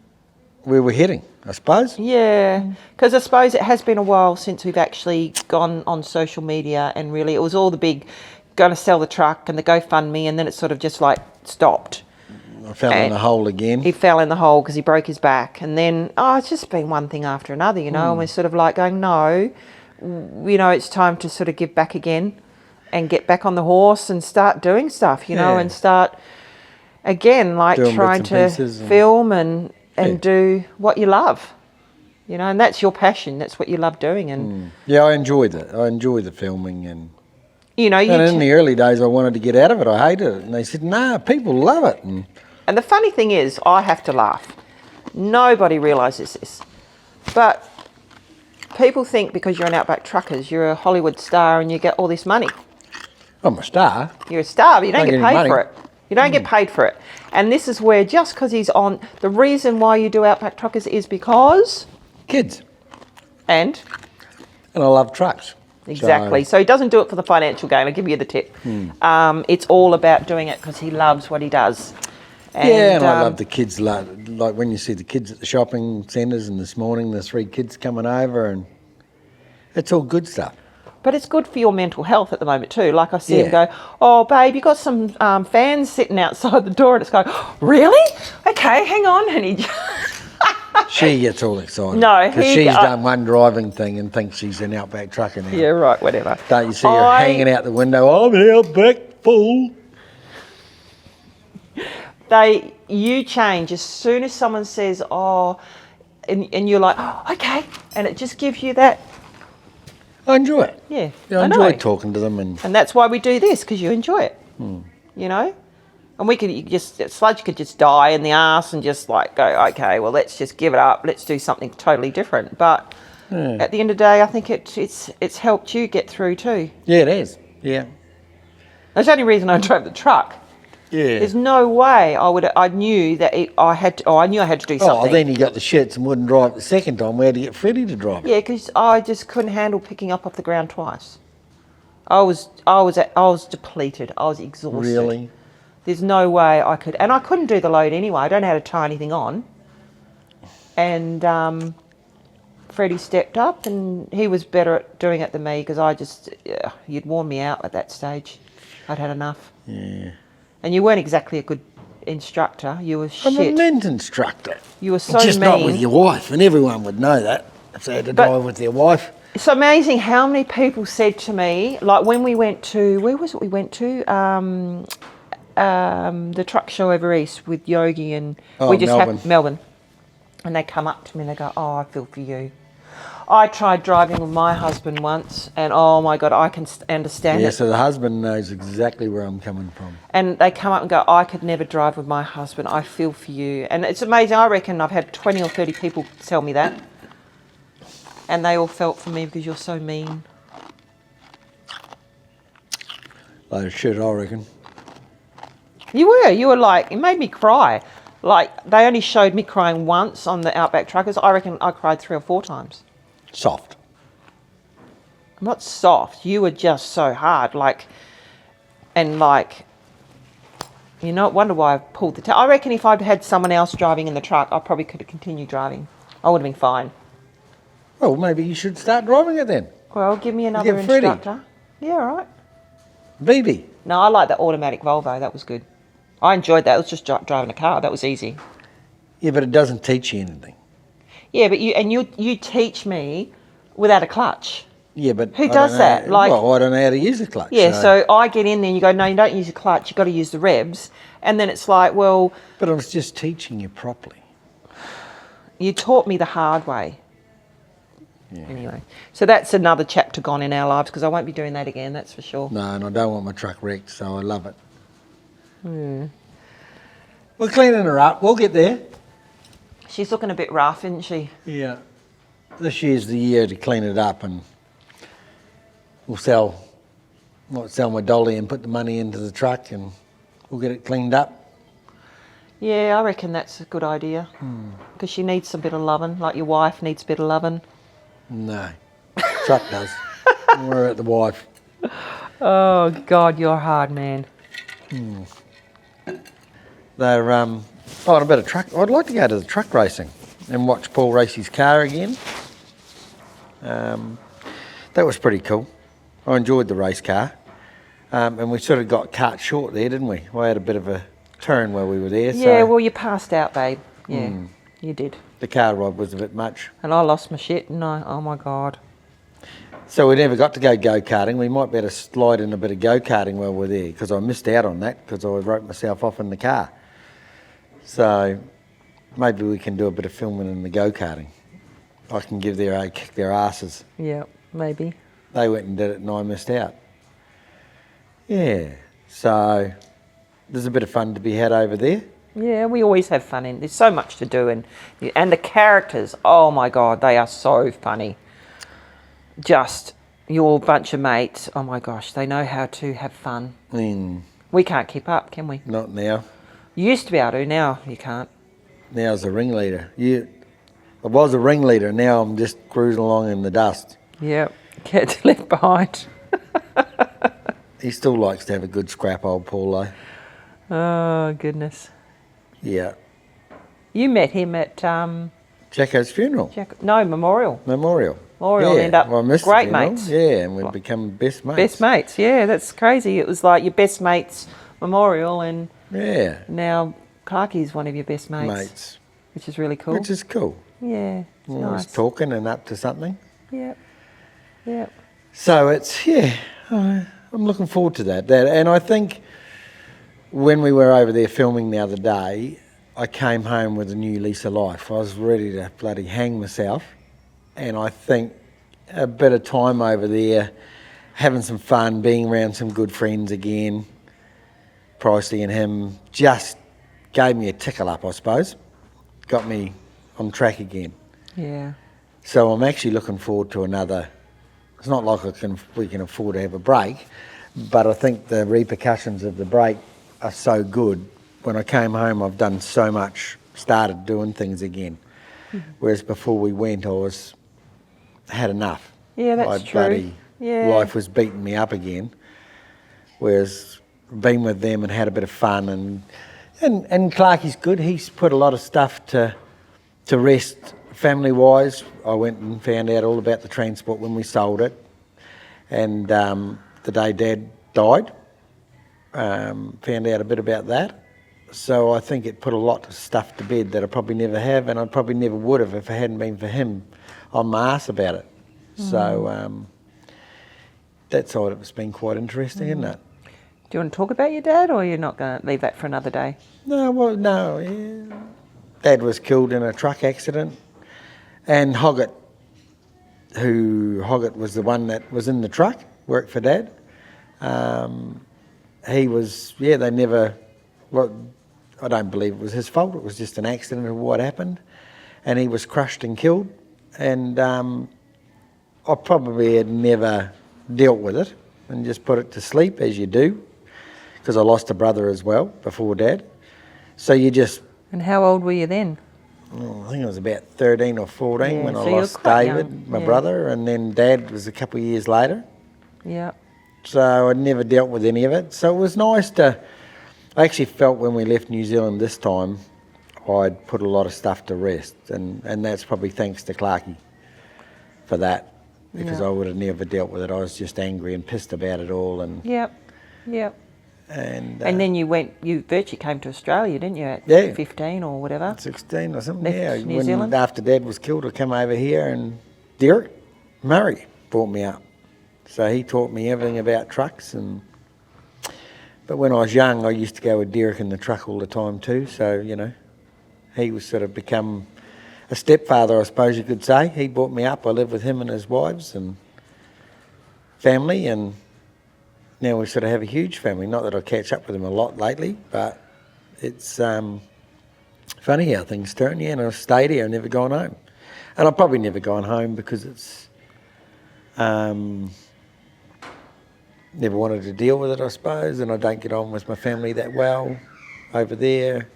where we're heading, I suppose.
Yeah, because I suppose it has been a while since we've actually gone on social media, and really it was all the big going to sell the truck and the GoFundMe, and then it sort of just like stopped.
I fell in the hole again.
He fell in the hole because he broke his back, and then it's just been one thing after another, you know. And we're sort of like going, no, you know, it's time to sort of give back again and get back on the horse and start doing stuff, you know, and start again, like
doing
trying to film and do what you love, you know, and that's your passion. That's what you love doing. And
yeah, I enjoyed it. I enjoy the filming, and
you know,
and in the early days, I wanted to get out of it. I hated it, and they said, "Nah, people love it."
And the funny thing is, I have to laugh. Nobody realises this, but people think because you're an Outback Truckers, you're a Hollywood star and you get all this money.
I'm a star.
You're a star, but you don't get paid for it. You don't
Mm.
get paid for it. And this is where, just because he's on, the reason why you do Outback Truckers is because...
Kids.
And
I love trucks.
exactly. So he doesn't do it for the financial gain. I'll give you the tip. It's all about doing it because he loves what he does.
And I love the kids. Like when you see the kids at the shopping centres, and this morning the 3 kids coming over, and it's all good stuff.
But it's good for your mental health at the moment too. Like I see him go, oh, babe, you got some fans sitting outside the door, and it's going, oh, really? Okay, hang on. And he
she gets all excited.
No,
because she's done one driving thing and thinks she's an Outback trucker now.
Yeah, right, whatever.
Don't you see her hanging out the window? I'm an Outback fool.
You change as soon as someone says, oh, and you're like, oh, okay, and it just gives you that.
I enjoy it.
Yeah,
I enjoy talking to them, and
that's why we do this, because you enjoy it. You know, and we could Sludge could just die in the arse and just like go, okay, well, let's just give it up. Let's do something totally different. But at the end of the day, I think it's helped you get through too.
Yeah, it is. Yeah,
that's the only reason I drove the truck.
Yeah.
There's no way I knew that I had to do something.
Oh, then you got the shits and wouldn't drive the second time. We had to get Freddie to drive it.
Yeah, because I just couldn't handle picking up off the ground twice. I was depleted. I was exhausted.
Really?
There's no way I could, and I couldn't do the load anyway. I don't know how to tie anything on. And Freddie stepped up, and he was better at doing it than me because you'd worn me out at that stage. I'd had enough.
Yeah.
And you weren't exactly a good instructor. You were shit.
I'm a mint instructor.
You were so
just
mean.
Not with your wife, and everyone would know that if they had to drive with their wife.
It's amazing how many people said to me, like when we went to, where was it we went to? the truck show over east with Yogi and
Melbourne.
Melbourne. And they come up to me and they go, oh, I feel for you. I tried driving with my husband once and oh my God, I can understand
Yeah,
it.
so the husband knows exactly where I'm coming from.
And they come up and go, I could never drive with my husband. I feel for you. And it's amazing. I reckon I've had 20 or 30 people tell me that. And they all felt for me because you're so mean.
Load of shit, I reckon.
You were like, it made me cry. Like, they only showed me crying once on the Outback Truckers. I reckon I cried 3 or 4 times.
Soft.
I'm not soft. You were just so hard. Like, and like, you know, wonder why I pulled the tail. I reckon if I'd had someone else driving in the truck, I probably could have continued driving. I would have been fine.
Well, maybe you should start driving it then.
Well, give me another
Get Freddie.
instructor. Yeah, all right.
BB.
No, I like the automatic Volvo. That was good. I enjoyed that. It was just driving a car. That was easy.
Yeah, but it doesn't teach you anything.
Yeah, but you teach me without a clutch.
Yeah, but
Who
I
does
don't know-
that? Like-
well, I don't know how to use a clutch.
Yeah, so I get in there and you go, no, you don't use a clutch. You've got to use the revs. And then it's like, well,
But I was just teaching you properly.
you taught me the hard way.
Yeah.
Anyway, so that's another chapter gone in our lives because I won't be doing that again, that's for sure.
No, and I don't want my truck wrecked, so I love it. We're cleaning her up. We'll get there.
She's looking a bit rough, isn't she?
Yeah. This year's the year to clean it up, and we'll might sell my dolly and put the money into the truck, and we'll get it cleaned up.
Yeah, I reckon that's a good idea because she needs a bit of loving, like your wife needs a bit of loving.
No, truck does. We're at the wife.
Oh, God, you're hard, man.
They're on a bit of truck. I'd like to go to the truck racing and watch Paul race his car again. That was pretty cool. I enjoyed the race car, and we sort of got cut short there, didn't we? We had a bit of a turn where we were there.
Yeah,
so
well, you passed out, babe. Yeah, you did.
the car ride was a bit much.
And I lost my shit, and oh my God.
So we never got to go go-karting. We might better slide in a bit of go-karting while we're there, because I missed out on that because I wrote myself off in the car. So maybe we can do a bit of filming in the go-karting. I can give kick their asses.
Yeah, maybe.
They went and did it and I missed out. Yeah, so there's a bit of fun to be had over there.
Yeah, we always have fun in. There's so much to do, and the characters. Oh my God, they are so funny. Just your bunch of mates. Oh my gosh, they know how to have fun. We can't keep up, can we?
Not now.
You used to be able to. Now you can't.
Now as a ringleader. I was a ringleader. Now I'm just cruising along in the dust.
Yep, get left behind.
He still likes to have a good scrap, old Paul, though.
Oh goodness.
Yeah.
You met him at
Jacko's funeral.
Memorial.
Memorial.
Memorial,
Yeah.
end up
Well, I missed the
great
funeral.
mates.
Yeah, and we've become best mates.
Best mates. Yeah, that's crazy. It was like your best mates memorial, and
Yeah.
now Clarkie's one of your best mates,
Mates.
which is really cool.
Which is cool.
Yeah, it's
We're always
nice.
talking and up to something.
Yep. Yep.
So I'm looking forward to that. And I think when we were over there filming the other day, I came home with a new lease of life. I was ready to bloody hang myself. And I think a bit of time over there, having some fun, being around some good friends again, Pricey and him, just gave me a tickle up, I suppose. Got me on track again.
Yeah.
So I'm actually looking forward to another. It's not like we can afford to have a break, but I think the repercussions of the break are so good. When I came home, I've done so much, started doing things again. Whereas before we went, had enough.
Yeah, that's true. Yeah.
Life was beating me up again. Whereas been with them and had a bit of fun, and Clarkie's good. He's put a lot of stuff to rest family-wise. I went and found out all about the transport when we sold it, and the day Dad died, found out a bit about that. So I think it put a lot of stuff to bed that I probably never have, and I probably never would have if it hadn't been for him on my arse about it. So that side of it's been quite interesting, isn't it?
Do you want to talk about your dad, or you're not going to leave that for another day?
No. Yeah. Dad was killed in a truck accident, and Hoggett was the one that was in the truck, worked for Dad. He was, they never, I don't believe it was his fault. It was just an accident of what happened, and he was crushed and killed. And I probably had never dealt with it and just put it to sleep, as you do, because I lost a brother as well before Dad. So you just...
And how old were you then?
I think I was about 13 or 14 when I
so you were
lost
quite
David,
young.
my brother, and then Dad was a couple of years later.
Yeah.
So I'd never dealt with any of it. So it was nice to... I actually felt when we left New Zealand this time, I'd put a lot of stuff to rest, and that's probably thanks to Clarkie for that, because I would have never dealt with it. I was just angry and pissed about it all. And
Yep.
And
then you virtually came to Australia, didn't you, at 15 or whatever?
16 or something,
Left New Zealand?
After Dad was killed, I came over here, and Derek Murray brought me up. So he taught me everything about trucks. But when I was young, I used to go with Derek in the truck all the time too. So, he was sort of become a stepfather, I suppose you could say. He brought me up. I lived with him and his wives and family, and now we sort of have a huge family. Not that I catch up with him a lot lately, but it's funny how things turn. And I've stayed here and never gone home. And I've probably never gone home because it's never wanted to deal with it, I suppose, and I don't get on with my family that well over there.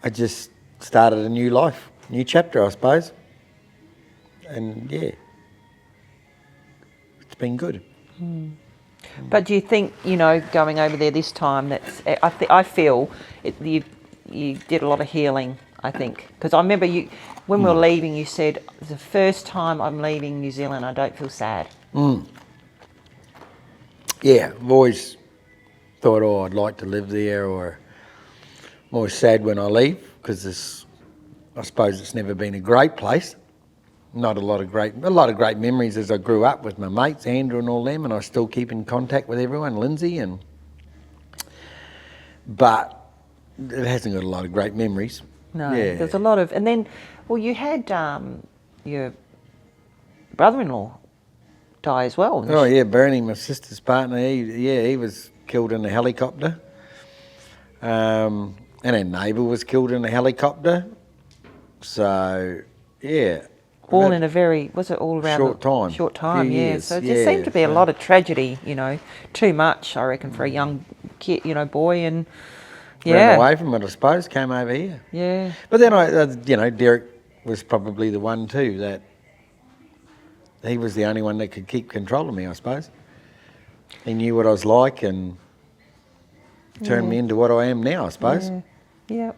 I just started a new life, new chapter, I suppose. And it's been good.
But do you think, going over there this time, I feel you did a lot of healing, I think. Because I remember when we were leaving, you said, the first time I'm leaving New Zealand, I don't feel sad.
Yeah, I've always thought, I'd like to live there, or I'm always sad when I leave, because I suppose it's never been a great place. Not a lot of great memories as I grew up with my mates, Andrew and all them, and I still keep in contact with everyone, Lindsay, but it hasn't got a lot of great memories.
No, there's a lot of, and then, you had your brother-in-law die as well.
Oh yeah, Bernie, my sister's partner, he was killed in a helicopter. And our neighbour was killed in a helicopter. So,
all in a very, was it all around short time,
years,
so it just seemed to be a lot of tragedy, too much, I reckon, for a young kid, boy, and
ran away from it, I suppose, came over here.
Yeah.
But then Derek was probably the one too, that he was the only one that could keep control of me, I suppose. He knew what I was like and turned me into what I am now, I suppose. Yeah.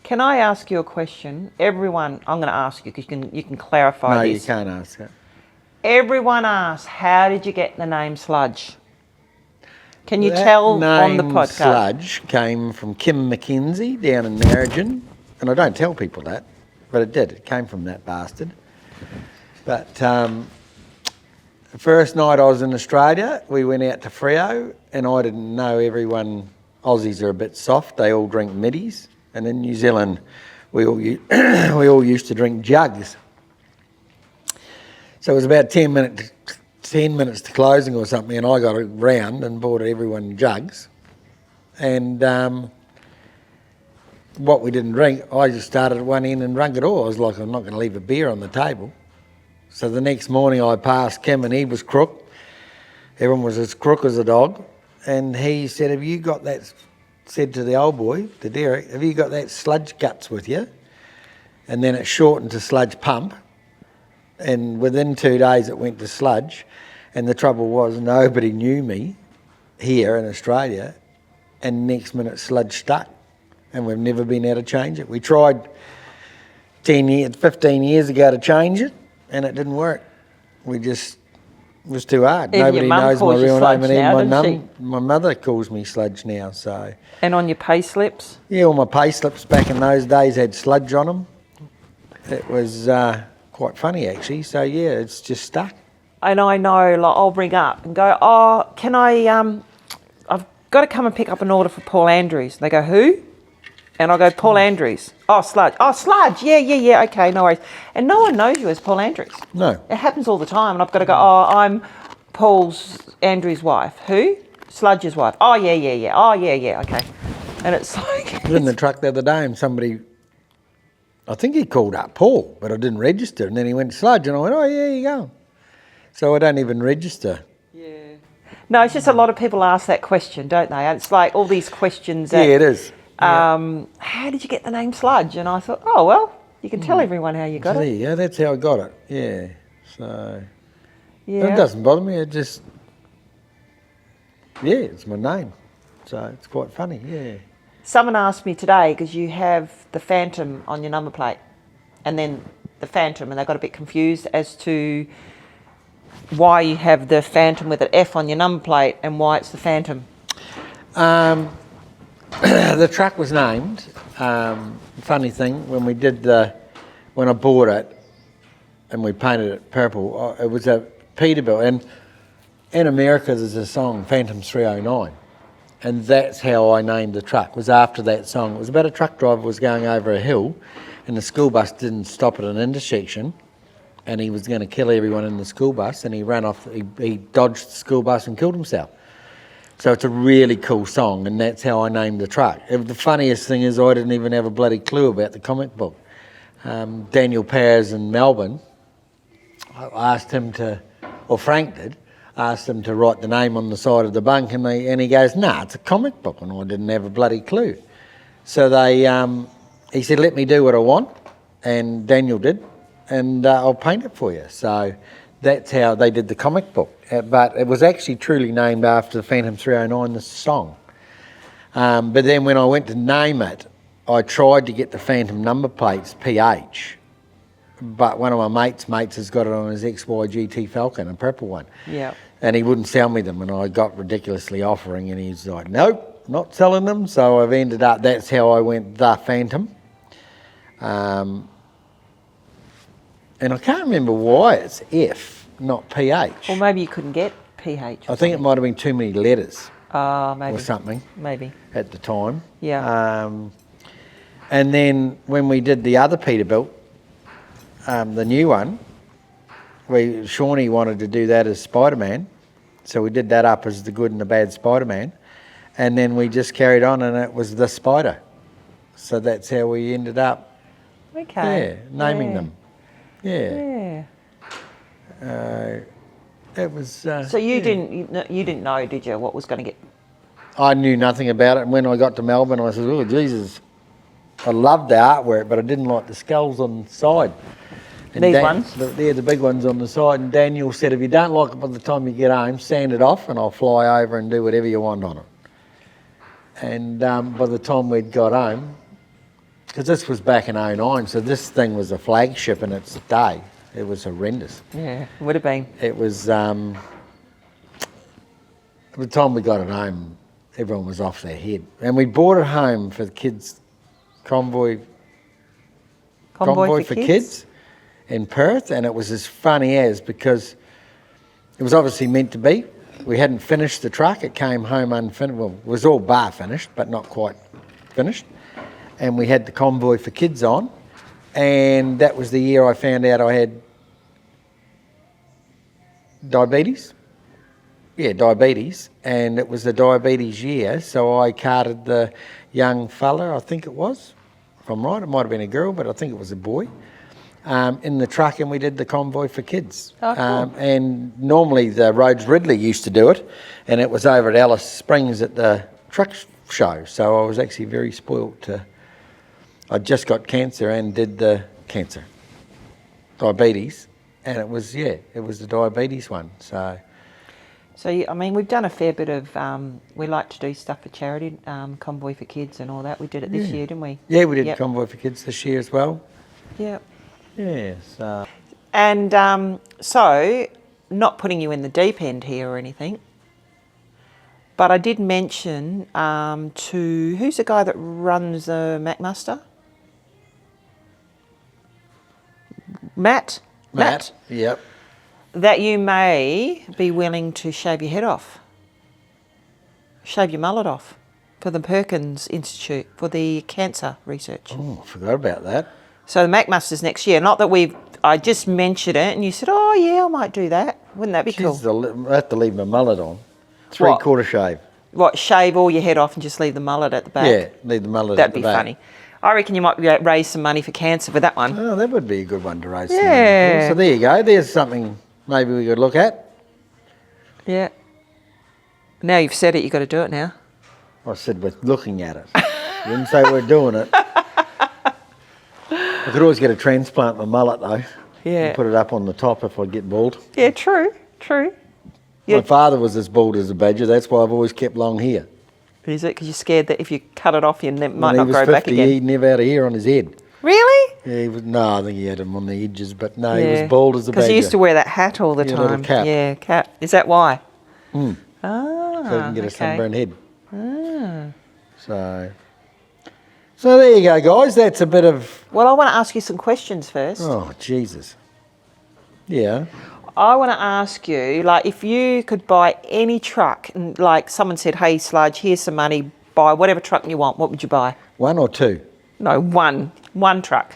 Can I ask you a question? Everyone, I'm going to ask you because you can clarify this.
No, you can't ask it.
Everyone asks, how did you get the name Sludge? Can you tell on the podcast?
Sludge came from Kim McKenzie down in Narrogin, and I don't tell people that, but it did. It came from that bastard. But the first night I was in Australia, we went out to Freo, and I didn't know Aussies are a bit soft. They all drink middies, and in New Zealand, we all used to drink jugs. So it was about 10 minutes to closing or something, and I got round and bought everyone jugs. And what we didn't drink, I just started at one end and drunk it all. I was like, I'm not going to leave a beer on the table. So the next morning I passed Kim, and he was crook. Everyone was as crook as a dog. And he said, said to the old boy, to Derek, have you got that sludge guts with you? And then it shortened to sludge pump. And within 2 days it went to sludge. And the trouble was, nobody knew me here in Australia. And next minute sludge stuck. And we've never been able to change it. We tried 15 years ago to change it, and it didn't work. It was too hard.
Even
nobody
your mum
knows my
calls you
real
Sludge
name, and
now,
even
doesn't
my mother calls me Sludge now. So.
And on your pay slips?
Yeah, all my pay slips back in those days had Sludge on them. It was quite funny actually. So yeah, it's just stuck.
And I know, I'll ring up and go, can I got to come and pick up an order for Paul Andrews. They go, who? And I go, Paul Andrews. Oh, Sludge. Oh, Sludge. Yeah. Okay, no worries. And no one knows you as Paul Andrews.
No.
It happens all the time. And I've got to go, oh, I'm Andrews' wife. Who? Sludge's wife. Oh, yeah. Oh, yeah, okay. And it's like...
I was in the truck the other day and somebody, I think he called up Paul, but I didn't register. And then he went, Sludge. And I went, oh, yeah, you go. So I don't even register.
Yeah. No, it's just a lot of people ask that question, don't they? It's like all these questions that...
Yeah, it is.
How did you get the name Sludge? And I thought, oh, well, you can tell everyone how you got it.
Yeah, that's how I got it. Yeah. So
Yeah.
it doesn't bother me. It just, yeah, it's my name. So it's quite funny, yeah.
Someone asked me today, because you have the Phantom on your number plate, and then the Phantom, and they got a bit confused as to why you have the Phantom with an F on your number plate and why it's the Phantom.
The truck was named, funny thing, when I bought it and we painted it purple, it was a Peterbilt, and in America there's a song, Phantom 309, and that's how I named the truck. It was after that song. It was about a truck driver was going over a hill and the school bus didn't stop at an intersection and he was going to kill everyone in the school bus, and he ran off, he dodged the school bus and killed himself. So it's a really cool song, and that's how I named the truck. The funniest thing is I didn't even have a bloody clue about the comic book. Daniel Powers in Melbourne, I asked him to, or Frank did, asked him to write the name on the side of the bunk, and he goes, nah, it's a comic book, and I didn't have a bloody clue. So he said, let me do what I want, and Daniel did, and I'll paint it for you. So that's how they did the comic book. But it was actually truly named after the Phantom 309, the song. But then when I went to name it, I tried to get the Phantom number plates PH. But one of my mates has got it on his XY GT Falcon, a purple one.
Yeah.
And he wouldn't sell me them, and I got ridiculously offering, and he's like, nope, not selling them. So I've ended up, that's how I went the Phantom. And I can't remember why it's F, not PH.
Or maybe you couldn't get PH.
I think it might have been too many letters
maybe.
or something
Maybe.
at the time.
Yeah.
And then when we did the other Peterbilt, the new one, Shawnee wanted to do that as Spider-Man. So we did that up as the good and the bad Spider-Man. And then we just carried on, and it was the Spider. So that's how we ended up, naming them. Yeah. It was.
So you didn't know, did you, what was going to get?
I knew nothing about it, and when I got to Melbourne, I said, "Oh Jesus, I loved the artwork, but I didn't like the skulls on the side." And
These ones?
They're the big ones on the side. And Daniel said, "If you don't like it by the time you get home, sand it off, and I'll fly over and do whatever you want on it." And by the time we'd got home, because this was back in '09, so this thing was a flagship in its day. It was horrendous.
Yeah, would have been.
It was, by the time we got it home, everyone was off their head. And we brought it home for the kids' convoy for kids in Perth, and it was as funny as, because it was obviously meant to be. We hadn't finished the truck. It came home unfinished. Well, it was all bar finished, but not quite finished. And we had the convoy for kids on, and that was the year I found out I had diabetes. Yeah, diabetes, and it was the diabetes year, so I carted the young fella, I think it was, if I'm right, it might have been a girl, but I think it was a boy, in the truck, and we did the convoy for kids.
Oh, cool.
And normally the Rhodes Ridley used to do it, and it was over at Alice Springs at the truck show, so I was actually very spoilt to... I just got cancer and did the diabetes, and it was the diabetes one. So
I mean, we've done a fair bit of, we like to do stuff for charity, Convoy for Kids and all that. We did it this year, didn't we?
Yeah, we did Convoy for Kids this year as well.
Yep.
Yeah, so...
And so, not putting you in the deep end here or anything, but I did mention to, who's the guy that runs MacMaster? Matt,
yep.
That you may be willing to shave your head off. Shave your mullet off for the Perkins Institute for the cancer research.
Oh, I forgot about that.
So the McMaster's next year. Not that I just mentioned it and you said, oh yeah, I might do that. Wouldn't that be cool?
I have to leave my mullet on. Three-quarter shave.
What, shave all your head off and just leave the mullet at the back?
Yeah, leave the mullet at the back.
That'd be funny. I reckon you might be able to raise some money for cancer with that one.
Oh, that would be a good one to raise some money for. So there you go. There's something maybe we could look at.
Yeah. Now you've said it, you've got to do it now.
I said we're looking at it. You didn't say we're doing it. I could always get a transplant my mullet though.
Yeah.
And put it up on the top if I get bald.
Yeah, true.
My father was as bald as a badger. That's why I've always kept long hair.
Is it? Because you're scared that if you cut it off, you might not grow
back
back again.
He never had a hair on his head.
Really?
Yeah, I think he had them on the edges, but no, he was bald as a badger.
Because he used to wear that hat all the time.
Little cap.
Yeah, cap. Is that why?
Mm.
Ah,
so he can get a sunburned head. So there you go, guys. That's a bit of...
Well, I want to ask you some questions first.
Oh, Jesus. Yeah.
I want to ask you, like, if you could buy any truck, and like someone said, hey, Sludge, here's some money, buy whatever truck you want, what would you buy?
One or two?
No, one truck.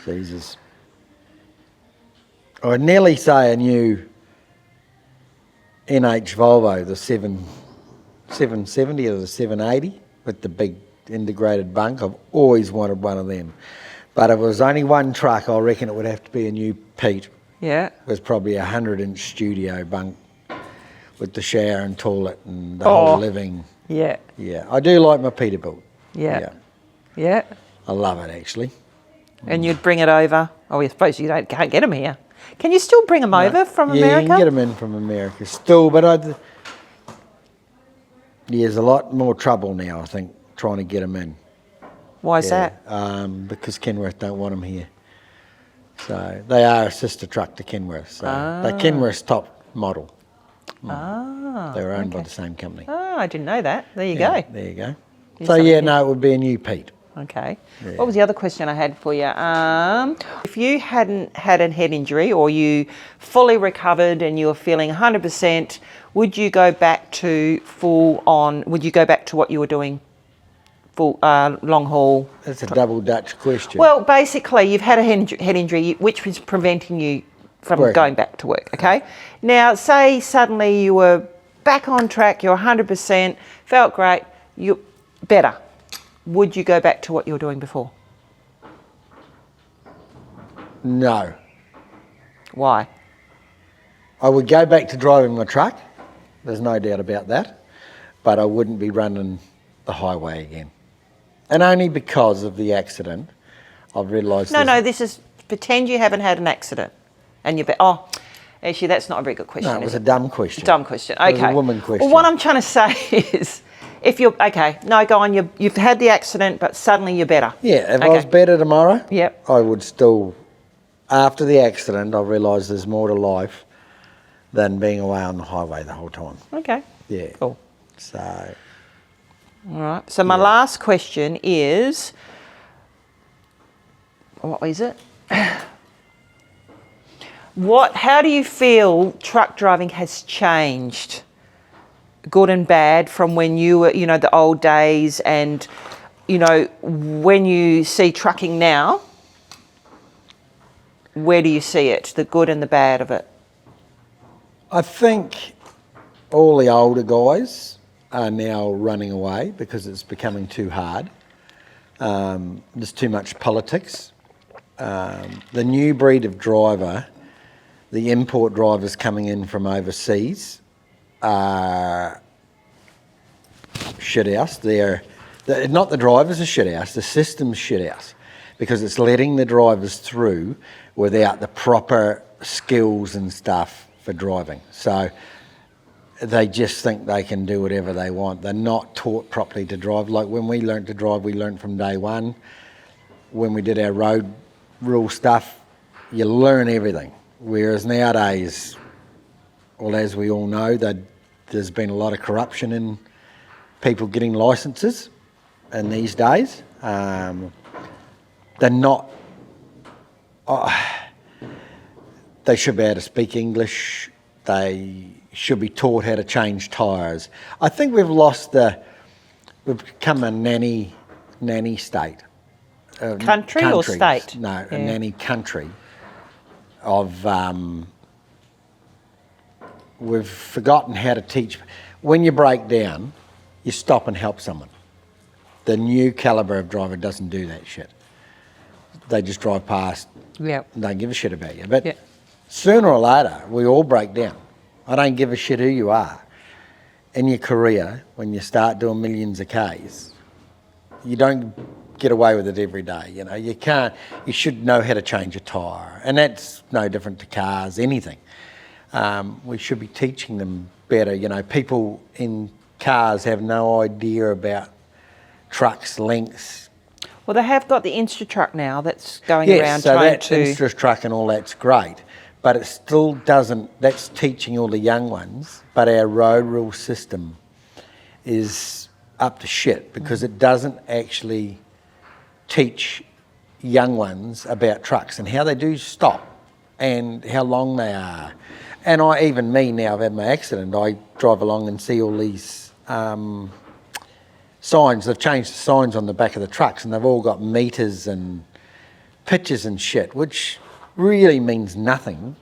Jesus. I'd nearly say a new NH Volvo, the 770 or the 780 with the big integrated bunk. I've always wanted one of them. But if it was only one truck, I reckon it would have to be a new Pete.
Yeah.
It was probably a 100-inch studio bunk with the shower and toilet and the whole living.
Yeah.
Yeah. I do like my Peterbilt.
Yeah. Yeah.
I love it, actually.
And you'd bring it over. Oh, I suppose you can't get them here. Can you still bring them over from America?
Yeah, you can get them in from America still, but there's a lot more trouble now, I think, trying to get them in.
Why is that?
Because Kenworth don't want them here. So they are a sister truck to Kenworth. So they're Kenworth's top model. They were owned by the same company.
Oh, I didn't know that. There you go.
There you go. So it would be a new Pete.
Okay. Yeah. What was the other question I had for you? If you hadn't had a head injury or you fully recovered and you were feeling 100%, would you go back to would you go back to what you were doing? Full long haul?
That's a double Dutch question.
Well, basically, you've had a head injury which was preventing you from going back to work, okay? Now, say suddenly you were back on track, you're 100%, felt great, you're better. Would you go back to what you were doing before?
No.
Why?
I would go back to driving my truck. There's no doubt about that. But I wouldn't be running the highway again. And only because of the accident, I've realised...
No, this is... Pretend you haven't had an accident. And you're... actually, that's not a very good question.
No, it was a dumb question.
Dumb question, okay.
It was a woman question.
Well, what I'm trying to say is... If you're... Okay, no, go on. You've had the accident, but suddenly you're better.
Yeah, if I was better tomorrow,
yep,
I would still... After the accident, I realised there's more to life than being away on the highway the whole time.
Okay.
Yeah.
Cool.
So...
All right. So my last question is... What is it? How do you feel truck driving has changed? Good and bad from when you were, the old days and, when you see trucking now, where do you see it, the good and the bad of it?
I think all the older guys are now running away because it's becoming too hard. There's too much politics. The new breed of driver, the import drivers coming in from overseas, are shit house. They're not the drivers are shit house, the system's shit house, because it's letting the drivers through without the proper skills and stuff for driving. So they just think they can do whatever they want. They're not taught properly to drive. Like when we learnt to drive, we learnt from day one. When we did our road rule stuff, you learn everything. Whereas nowadays, well, as we all know, there's been a lot of corruption in people getting licences in these days. They're not... they should be able to speak English They should be taught how to change tyres. I think we've become a nanny state.
Country or
Countries.
state?
No, a nanny country of, we've forgotten how to teach. When you break down, you stop and help someone. The new calibre of driver doesn't do that shit. They just drive past,
Yeah.
don't give a shit about you. But sooner or later, we all break down. I don't give a shit who you are. In your career, when you start doing millions of Ks, you don't get away with it every day. You know, you can't. You should know how to change a tyre, and that's no different to cars. Anything. We should be teaching them better. You know, people in cars have no idea about trucks, lengths.
Well, they have got the Insta truck now that's going around
so
trying
that
to.
Insta truck and all that's great, but it still doesn't. That's teaching all the young ones, but our road rule system is up to shit because it doesn't actually teach young ones about trucks and how they do stop and how long they are. And even me now, I've had my accident, I drive along and see all these signs. They've changed the signs on the back of the trucks and they've all got meters and pictures and shit, which really means nothing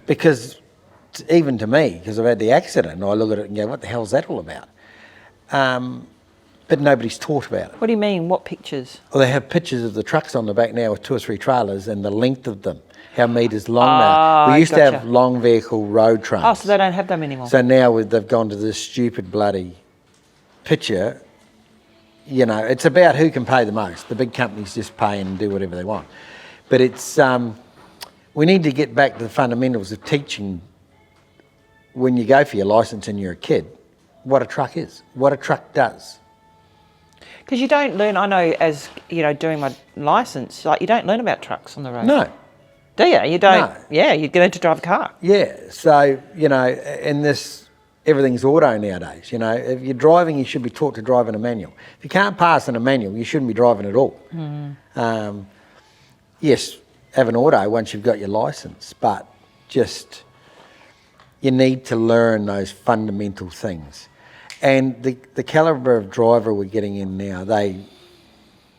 because even to me, because I've had the accident, I look at it and go, what the hell's that all about? But nobody's taught about it.
What do you mean? What pictures?
Well, they have pictures of the trucks on the back now with 2 or 3 trailers and the length of them, how metres long they are. We used to have long vehicle road trains.
Oh, so they don't have them anymore.
So now they've gone to this stupid bloody picture. You know, it's about who can pay the most. The big companies just pay and do whatever they want. But it's we need to get back to the fundamentals of teaching when you go for your licence and you're a kid, what a truck is, what a truck does.
Because you don't learn, I know as, you know, doing my licence, like you don't learn about trucks on the road.
No.
Do you? You don't?
No.
Yeah, you learn to drive a car.
Yeah, so, you know, in this, everything's auto nowadays, you know. If you're driving, you should be taught to drive in a manual. If you can't pass in a manual, you shouldn't be driving at all. Yes, have an auto once you've got your licence, but just, you need to learn those fundamental things. And the calibre of driver we're getting in now,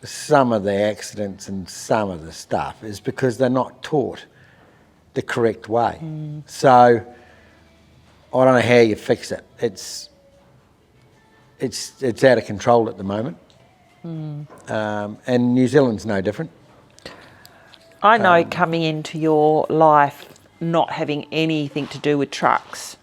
some of the accidents and some of the stuff is because they're not taught the correct way. So I don't know how you fix it. It's out of control at the moment. And New Zealand's no different.
I know coming into your life not having anything to do with trucks,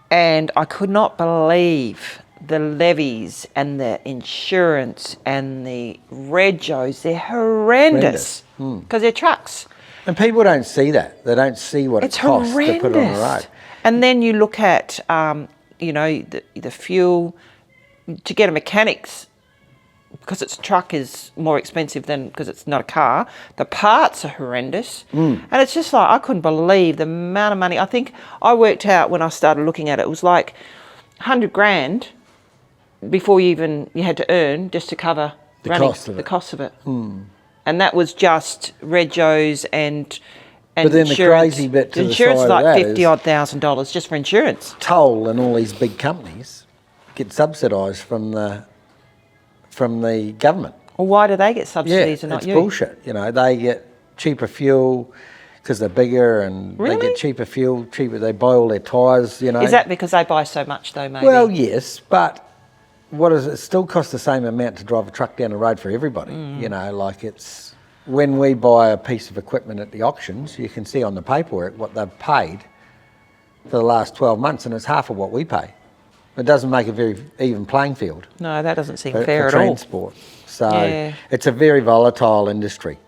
and I could not believe the levies and the insurance and the regos. They're horrendous because they're trucks.
And people don't see that. They don't see what it costs to put it on the road.
And then you look at, you know, the fuel to get a mechanic's, because it's a truck is more expensive than because it's not a car. The parts are horrendous. And it's just like, I couldn't believe the amount of money. I think I worked out when I started looking at it, it was like 100 grand before you had to earn just to cover the cost of it. And that was just regos and
but then
insurance.
The crazy bit to the
insurance
side
is like
of that
$50,000 just for insurance.
Toll and all these big companies get subsidised from the government.
Well, why do they get subsidies and not you?
It's bullshit. You know, they get cheaper fuel because they're bigger and they get cheaper fuel, they buy all their tyres, you know.
Is that because they buy so much though, maybe?
Well, yes, but what is it? Still costs the same amount to drive a truck down the road for everybody. You know, like it's, when we buy a piece of equipment at the auctions, you can see on the paperwork what they've paid for the last 12 months and it's half of what we pay. It doesn't make a very even playing field.
No, that doesn't seem
fair
at
all.
all.
Transport. So it's a very volatile industry,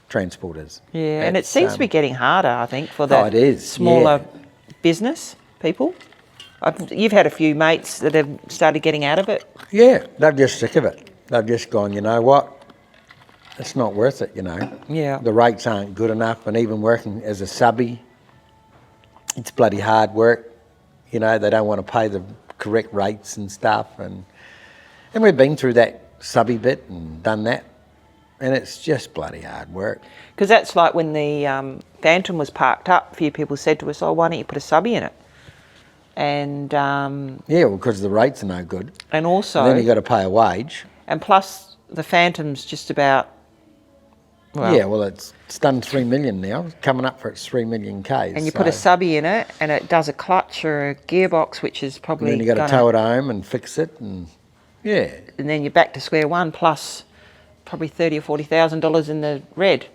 transport is.
Yeah, and it seems to be getting harder, I think, for the smaller business people. You've had a few mates that have started getting out of it.
Yeah, they're just sick of it. They've just gone, you know what, it's not worth it, you know.
Yeah.
The rates aren't good enough, and even working as a subby, it's bloody hard work. You know, they don't want to pay the correct rates and stuff. And we've been through that subby bit and done that. And it's just bloody hard work.
Because that's like when the Phantom was parked up, a few people said to us, oh, why don't you put a subby in it? And
yeah, well, because the rates are no good.
And also...
And then you got to pay a wage.
And plus, the Phantom's just about... Well,
yeah, well, it's done 3 million now. It's coming up for its 3 million Ks.
And you put a subby in it, and it does a clutch or a gearbox, which is probably...
And then you got to tow it home and fix it, and yeah.
And then you're back to square one, plus probably $30,000 or $40,000 in the red.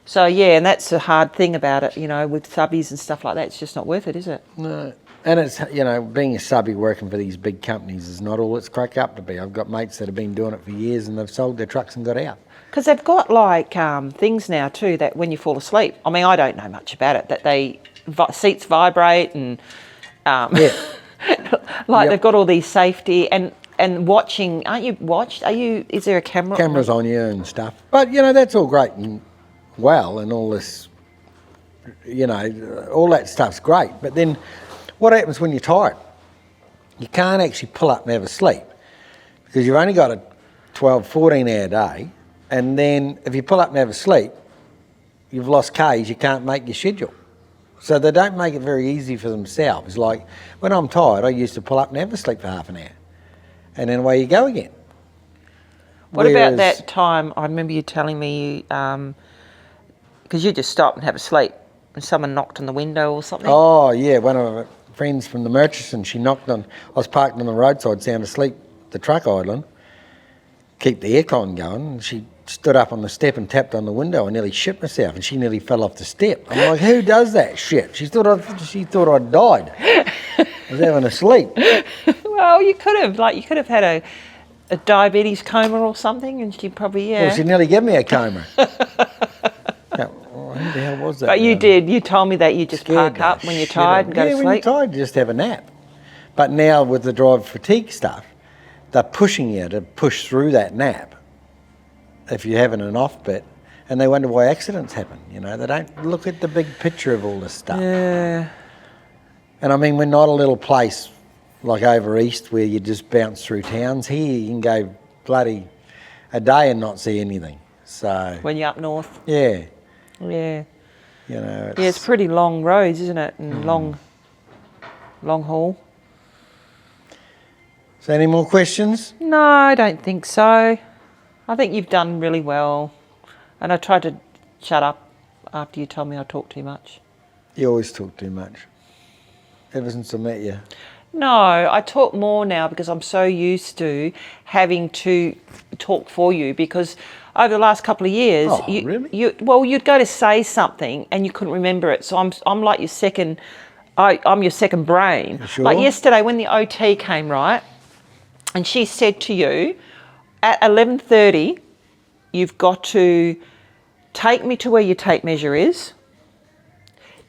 So yeah, and that's a hard thing about it, you know, with subbies and stuff like that. It's just not worth it, is it?
No. And it's, you know, being a subby working for these big companies is not all it's cracked up to be. I've got mates that have been doing it for years and they've sold their trucks and got out.
Because they've got like things now too that when you fall asleep, I mean, I don't know much about it, that seats vibrate and
Yeah.
like they've got all these safety and watching. Aren't you watched? Is there a camera?
Cameras on you and stuff. But, you know, that's all great and well and all this, you know, all that stuff's great. But then what happens when you're tired? You can't actually pull up and have a sleep because you've only got a 12, 14 hour day. And then if you pull up and have a sleep, you've lost Ks, you can't make your schedule. So they don't make it very easy for themselves. Like when I'm tired, I used to pull up and have a sleep for half an hour. And then away you go again.
What about that time, I remember you telling me, because you just stopped and have a sleep and someone knocked on the window or something?
Oh, yeah, one of my friends from the Murchison, she knocked on, I was parked on the roadside, sound asleep, the truck idling, keep the aircon going, and she stood up on the step and tapped on the window. I nearly shit myself, and she nearly fell off the step. I'm like, who does that shit? She thought I'd died. I was having a sleep.
Well, you could have had a diabetes coma or something, and she probably, yeah.
Well, she nearly gave me a coma. Yeah, well, who the hell was that?
But you did. You told me that you just park up when you're tired and go to sleep.
Yeah, when you're tired, you just have a nap. But now with the driver fatigue stuff, they're pushing you to push through that nap if you're having an off bit, and they wonder why accidents happen. You know, they don't look at the big picture of all this stuff.
Yeah.
And I mean, we're not a little place like over east where you just bounce through towns. Here you can go bloody a day and not see anything. So
when you're up north.
Yeah.
Yeah.
You know.
It's pretty long roads, isn't it? And long haul.
So any more questions?
No, I don't think so. I think you've done really well. And I tried to shut up after you told me I talk too much.
You always talk too much. Ever since I met you.
No, I talk more now because I'm so used to having to talk for you, because over the last couple of years,
really?
you'd go to say something and you couldn't remember it. So I'm like your second, I'm your second brain.
Sure?
Like yesterday when the OT came, right, and she said to you, at 11:30, you've got to take me to where your tape measure is,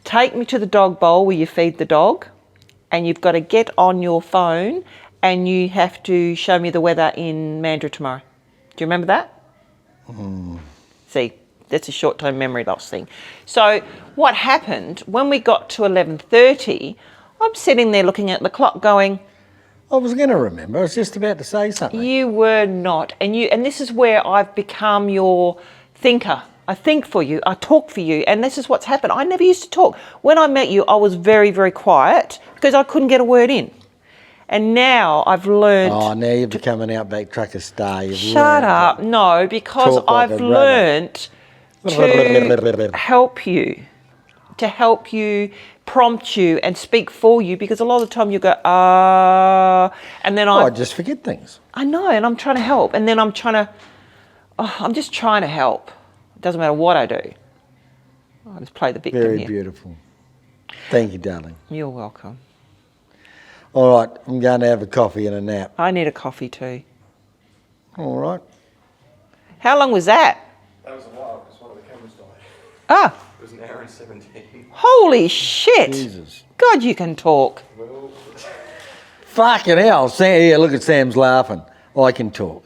take me to the dog bowl where you feed the dog, and you've got to get on your phone and you have to show me the weather in Mandurah tomorrow. Do you remember that? See, that's a short-term memory loss thing. So what happened, when we got to 11:30, I'm sitting there looking at the clock going,
I was going to remember. I was just about to say something.
you were not. And this is where I've become your thinker. I think for you, I talk for you, and this is what's happened. I never used to talk. When I met you, I was very, very quiet because I couldn't get a word in. And now I've learned...
Oh, now you've become an Outback Trucker star.
Shut up. No, because I've learned to help you, prompt you and speak for you, because a lot of the time you go, and then
I just forget things.
I know, and I'm trying to help, and then I'm just trying to help. It doesn't matter what I do. I just play the victim
Very
here.
beautiful. Thank you, darling.
You're welcome.
All right, I'm going to have a coffee and a nap.
I need a coffee too.
All right.
How long was that?
That was a while because one of the cameras died.
Ah,
It was an hour and 17.
holy shit.
Jesus.
God, you can talk.
Well,
Fucking hell. Yeah, look at Sam's laughing. I can talk.